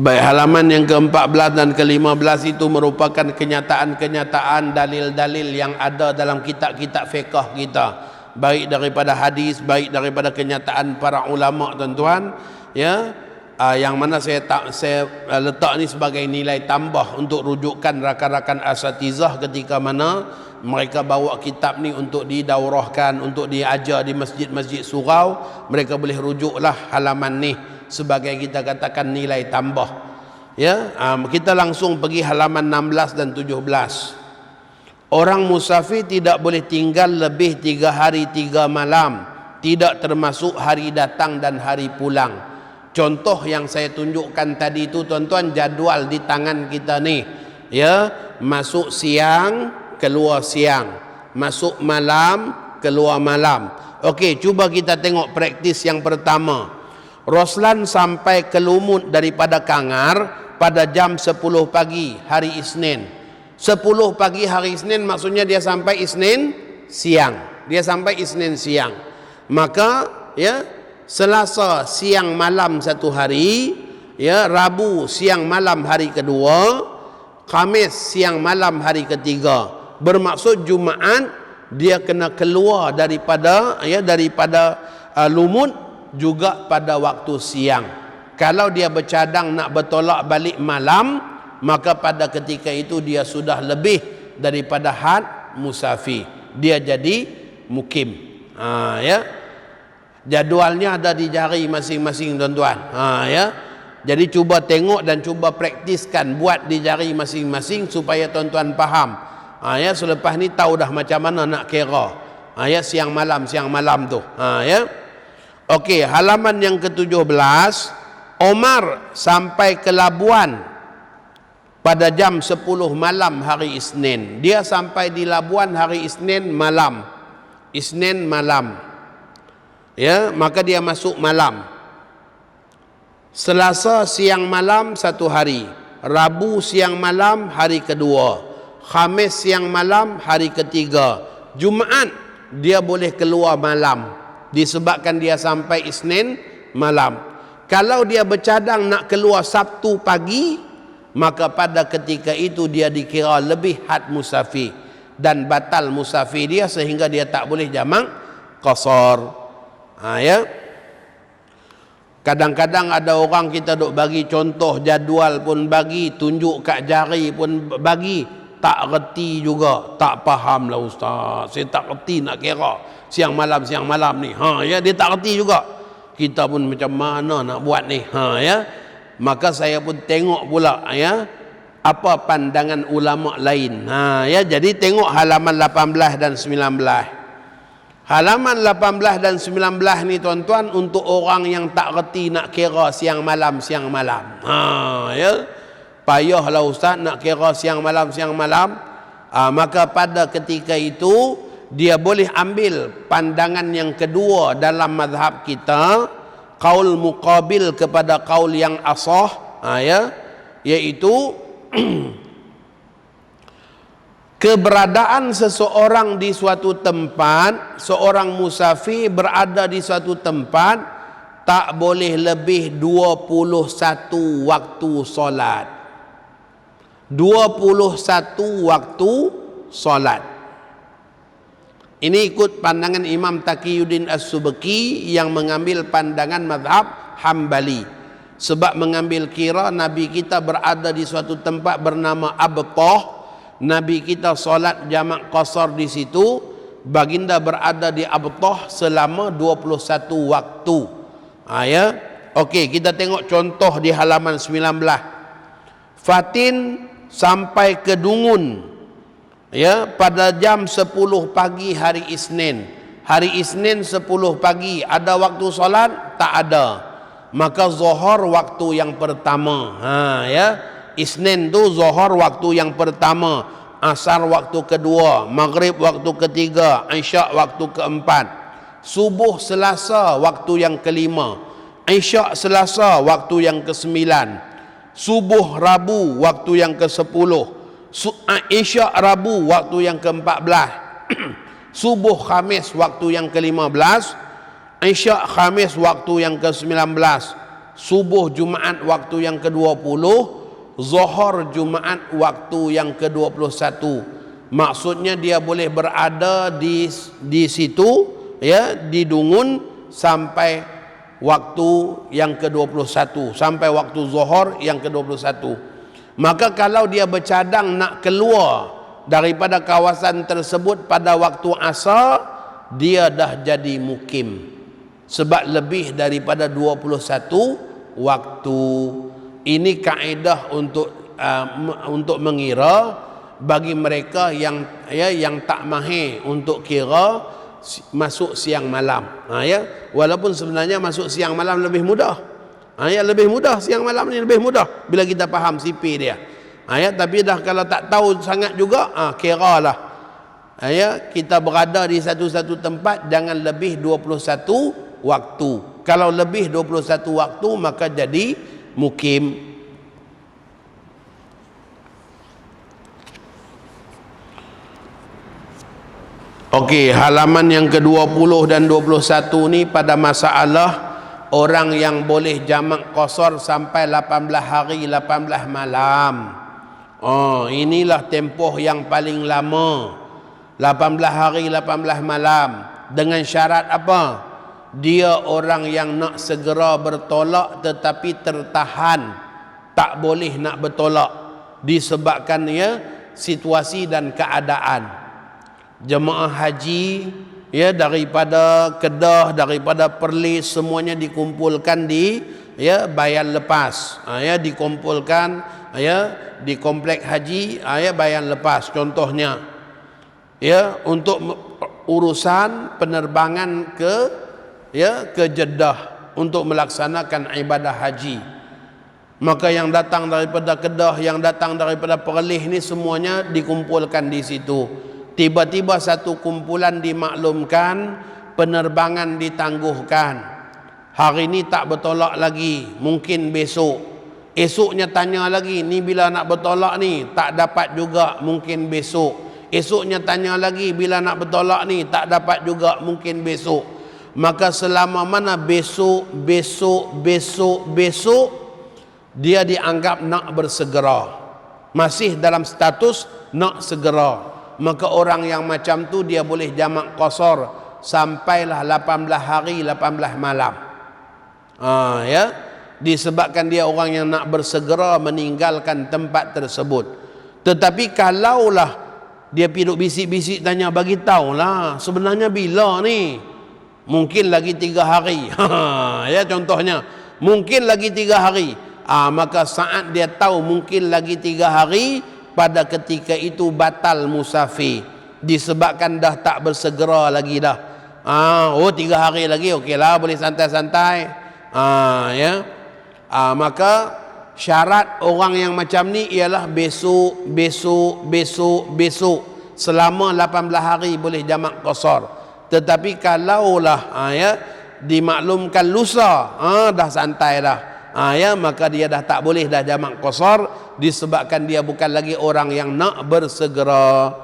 Baik, halaman yang ke-14 dan ke-15 itu merupakan kenyataan-kenyataan dalil-dalil yang ada dalam kitab-kitab fiqh kita, baik daripada hadis, baik daripada kenyataan para ulama tuan-tuan, yang mana saya letak ni sebagai nilai tambah untuk rujukan rakan-rakan asatizah ketika mana mereka bawa kitab ni untuk didaurahkan, untuk diajar di masjid-masjid surau. Mereka boleh rujuklah halaman ni sebagai kita katakan nilai tambah. Kita langsung pergi halaman 16 dan 17. Orang musafir tidak boleh tinggal lebih 3 hari 3 malam, tidak termasuk hari datang dan hari pulang. Contoh yang saya tunjukkan tadi itu tuan-tuan, jadual di tangan kita ni. Masuk siang, keluar siang, masuk malam, keluar malam. Okey, cuba kita tengok praktis yang pertama. Roslan sampai ke Lumut daripada Kangar pada jam 10 pagi hari Isnin. 10 pagi hari Isnin maksudnya dia sampai Isnin siang. Dia sampai Isnin siang. Maka Selasa siang malam 1 hari, Rabu siang malam hari kedua, Khamis siang malam hari ketiga. Bermaksud Jumaat dia kena keluar daripada Lumut juga pada waktu siang. Kalau dia bercadang nak bertolak balik malam, maka pada ketika itu dia sudah lebih daripada had musafir, dia jadi mukim. Jadualnya ada di jari masing-masing tuan-tuan. Jadi cuba tengok dan cuba praktiskan, buat di jari masing-masing supaya tuan-tuan faham. Selepas ni tahu dah macam mana nak kira. Siang malam tu. Okey, halaman yang ke-17. Omar sampai ke Labuan pada jam 10 malam hari Isnin. Dia sampai di Labuan hari Isnin malam. Maka dia masuk malam. Selasa siang malam 1 hari, Rabu siang malam hari kedua, Khamis siang malam hari ketiga, Jumaat dia boleh keluar malam, disebabkan dia sampai Isnin malam. Kalau dia bercadang nak keluar Sabtu pagi, maka pada ketika itu dia dikira lebih had musafir dan batal musafir dia, sehingga dia tak boleh jamak qasar. Ya. Kadang-kadang ada orang kita duk bagi contoh jadual pun bagi, tunjuk kat jari pun bagi, tak reti juga, tak faham lah ustaz, saya tak reti nak kira siang malam ni. Ya, dia tak reti juga. Kita pun macam mana nak buat ni? Ya. Maka saya pun tengok pula ya, apa pandangan ulama lain. Ya, jadi tengok halaman 18 dan 19. Halaman 18 dan 19 ni tuan-tuan untuk orang yang tak reti nak kira siang malam. Ya. Payahlah ustaz nak kira siang malam. Maka pada ketika itu dia boleh ambil pandangan yang kedua dalam mazhab kita, qaul muqabil kepada qaul yang asah, ya, iaitu keberadaan seseorang di suatu tempat, seorang musafir berada di suatu tempat, tak boleh lebih 21 waktu solat. 21 waktu solat. Ini ikut pandangan Imam Taqiyuddin As-Subki yang mengambil pandangan mazhab Hambali. Sebab mengambil kira Nabi kita berada di suatu tempat bernama Abtah, Nabi kita solat jamak qasar di situ, baginda berada di Abtah selama 21 waktu. Ya. Okey, kita tengok contoh di halaman 19. Fatin sampai ke Dungun, ya, pada jam 10 pagi hari Isnin. Hari Isnin 10 pagi ada waktu solat? Tak ada. Maka zuhur waktu yang pertama. Ya. Isnin tu zuhur waktu yang pertama, asar waktu kedua, maghrib waktu ketiga, isyak waktu keempat, subuh Selasa waktu yang kelima, isyak Selasa waktu yang kesembilan, subuh Rabu waktu yang ke-10, isyak Rabu waktu yang ke-14, subuh Khamis waktu yang ke-15, isyak Khamis waktu yang ke-19, subuh Jumaat waktu yang ke-20, zuhur Jumaat waktu yang ke-21. Maksudnya dia boleh berada di situ, ya, di Dungun sampai waktu yang ke-21, sampai waktu zuhur yang ke-21. Maka kalau dia bercadang nak keluar daripada kawasan tersebut pada waktu asar, dia dah jadi mukim, sebab lebih daripada 21 waktu. Ini kaedah untuk mengira bagi mereka yang tak mahir untuk kira masuk siang malam. Ya, walaupun sebenarnya masuk siang malam lebih mudah. Ya, lebih mudah, siang malam ni lebih mudah bila kita faham sipir dia. Ya, tapi dah kalau tak tahu sangat juga, kiralah. Ya, kita berada di satu-satu tempat jangan lebih 21 waktu. Kalau lebih 21 waktu maka jadi mukim. Okey, halaman yang ke-20 dan 21 ni pada masalah orang yang boleh jamak qasar sampai 18 hari 18 malam. Inilah tempoh yang paling lama. 18 hari 18 malam dengan syarat apa? Dia orang yang nak segera bertolak tetapi tertahan, tak boleh nak bertolak disebabkan situasi dan keadaan. Jemaah haji daripada Kedah, daripada Perlis, semuanya dikumpulkan di Bayan Lepas. Dikumpulkan di komplek haji Bayan Lepas contohnya, untuk urusan penerbangan ke Jeddah untuk melaksanakan ibadah haji. Maka yang datang daripada Kedah, yang datang daripada Perlis ni semuanya dikumpulkan di situ. Tiba-tiba satu kumpulan dimaklumkan penerbangan ditangguhkan. Hari ni tak bertolak lagi, mungkin besok. Esoknya tanya lagi, ni bila nak bertolak ni? Tak dapat juga, mungkin besok. Esoknya tanya lagi, bila nak bertolak ni tak dapat juga, mungkin besok. Maka selama mana besok dia dianggap nak bersegera, masih dalam status nak segera, maka orang yang macam tu dia boleh jamak qasar sampailah 18 hari 18 malam. Ya, disebabkan dia orang yang nak bersegera meninggalkan tempat tersebut. Tetapi kalaulah dia pergi bisik-bisik tanya, bagi tahulah sebenarnya bila ni, mungkin lagi 3 hari. Ya, contohnya mungkin lagi 3 hari. Maka saat dia tahu mungkin lagi 3 hari, pada ketika itu batal musafir, disebabkan dah tak bersegera lagi dah. 3 hari lagi, okeylah, boleh santai-santai. Ya, maka syarat orang yang macam ni ialah besok selama 18 hari boleh jamak qasar. Tetapi kalaulah dimaklumkan lusa, dah santai dah, ya, maka dia dah tak boleh dah jamak qasar, disebabkan dia bukan lagi orang yang nak bersegera.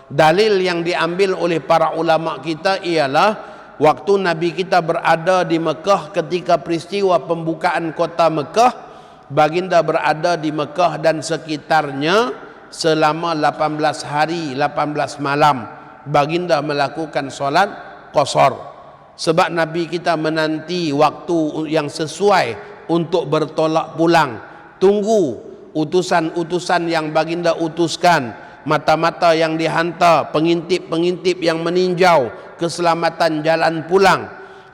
Dalil yang diambil oleh para ulama kita ialah waktu Nabi kita berada di Mekah ketika peristiwa pembukaan kota Mekah, baginda berada di Mekah dan sekitarnya selama 18 hari 18 malam baginda melakukan solat qasar. Sebab Nabi kita menanti waktu yang sesuai untuk bertolak pulang, tunggu utusan-utusan yang baginda utuskan, mata-mata yang dihantar, pengintip-pengintip yang meninjau keselamatan jalan pulang.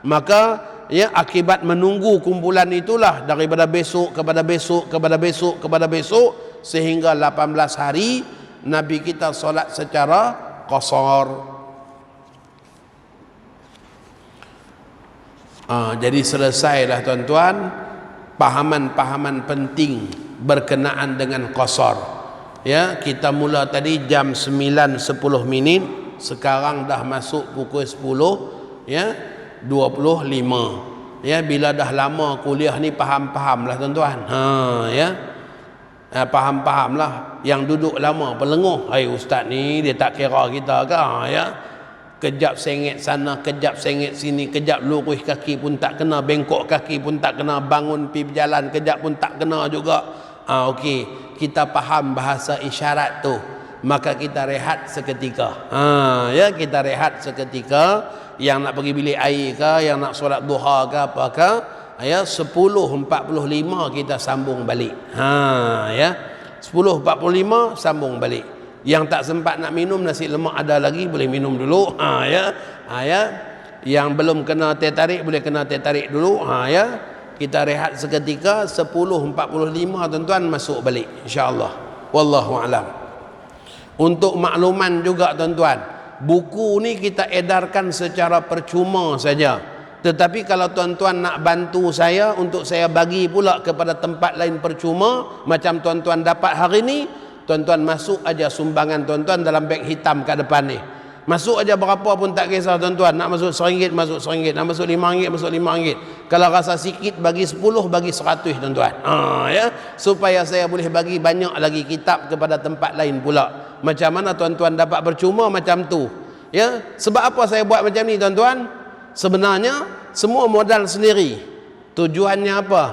Maka ya, akibat menunggu kumpulan itulah daripada besok kepada besok kepada besok kepada besok, sehingga 18 hari Nabi kita solat secara qasar. Jadi selesailah tuan-tuan pahaman-pahaman penting berkenaan dengan qasar. Ya, kita mula tadi jam 9.10, sekarang dah masuk pukul 10, ya, 25. Ya, bila dah lama kuliah ni faham-faham lah tuan-tuan. Faham-faham lah. Yang duduk lama pelenguh, ustaz ni dia tak kira kita ke? Ya, kejap sengit sana, kejap sengit sini, kejap lurus kaki pun tak kena, bengkok kaki pun tak kena, bangun pergi berjalan kejap pun tak kena juga. Okey, kita faham bahasa isyarat tu, maka kita rehat seketika. Ya, kita rehat seketika. Yang nak pergi bilik air ke, yang nak solat duha ke apa ke, ya, 10.45 kita sambung balik. Ya, 10.45 sambung balik. Yang tak sempat nak minum nasi lemak ada lagi, boleh minum dulu. Ya, yang belum kena teh tarik boleh kena teh tarik dulu. Ya, kita rehat seketika. 10.45 tuan-tuan masuk balik insya-Allah. Wallahu alam. Untuk makluman juga tuan-tuan, buku ni kita edarkan secara percuma saja. Tetapi kalau tuan-tuan nak bantu saya untuk saya bagi pula kepada tempat lain percuma, macam tuan-tuan dapat hari ni, tuan-tuan masuk aja sumbangan tuan-tuan dalam beg hitam kat depan ni. Masuk aja berapa pun tak kisah tuan-tuan. Nak masuk RM1 masuk RM1, nak masuk RM5 masuk RM5. Kalau rasa sikit bagi 10, bagi 100 tuan-tuan. Ya, supaya saya boleh bagi banyak lagi kitab kepada tempat lain pula. Macam mana tuan-tuan dapat percuma macam tu? Ya, sebab apa saya buat macam ni tuan-tuan? Sebenarnya semua modal sendiri. Tujuannya apa?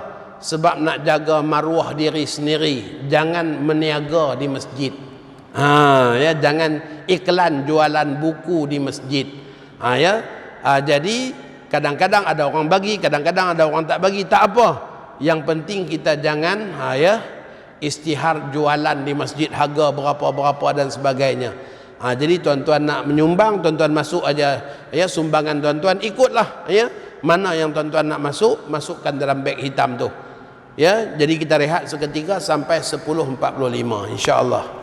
Sebab nak jaga maruah diri sendiri, jangan meniaga di masjid. Ya, jangan iklan jualan buku di masjid. Ya, jadi kadang-kadang ada orang bagi, kadang-kadang ada orang tak bagi, tak apa. Yang penting kita jangan istihar jualan di masjid harga berapa-berapa dan sebagainya. Jadi tuan-tuan nak menyumbang, tuan-tuan masuk aja, ya, sumbangan tuan-tuan ikutlah, ya, mana yang tuan-tuan nak masuk, masukkan dalam beg hitam tu. Ya, jadi kita rehat seketika sampai 10.45 insya-Allah.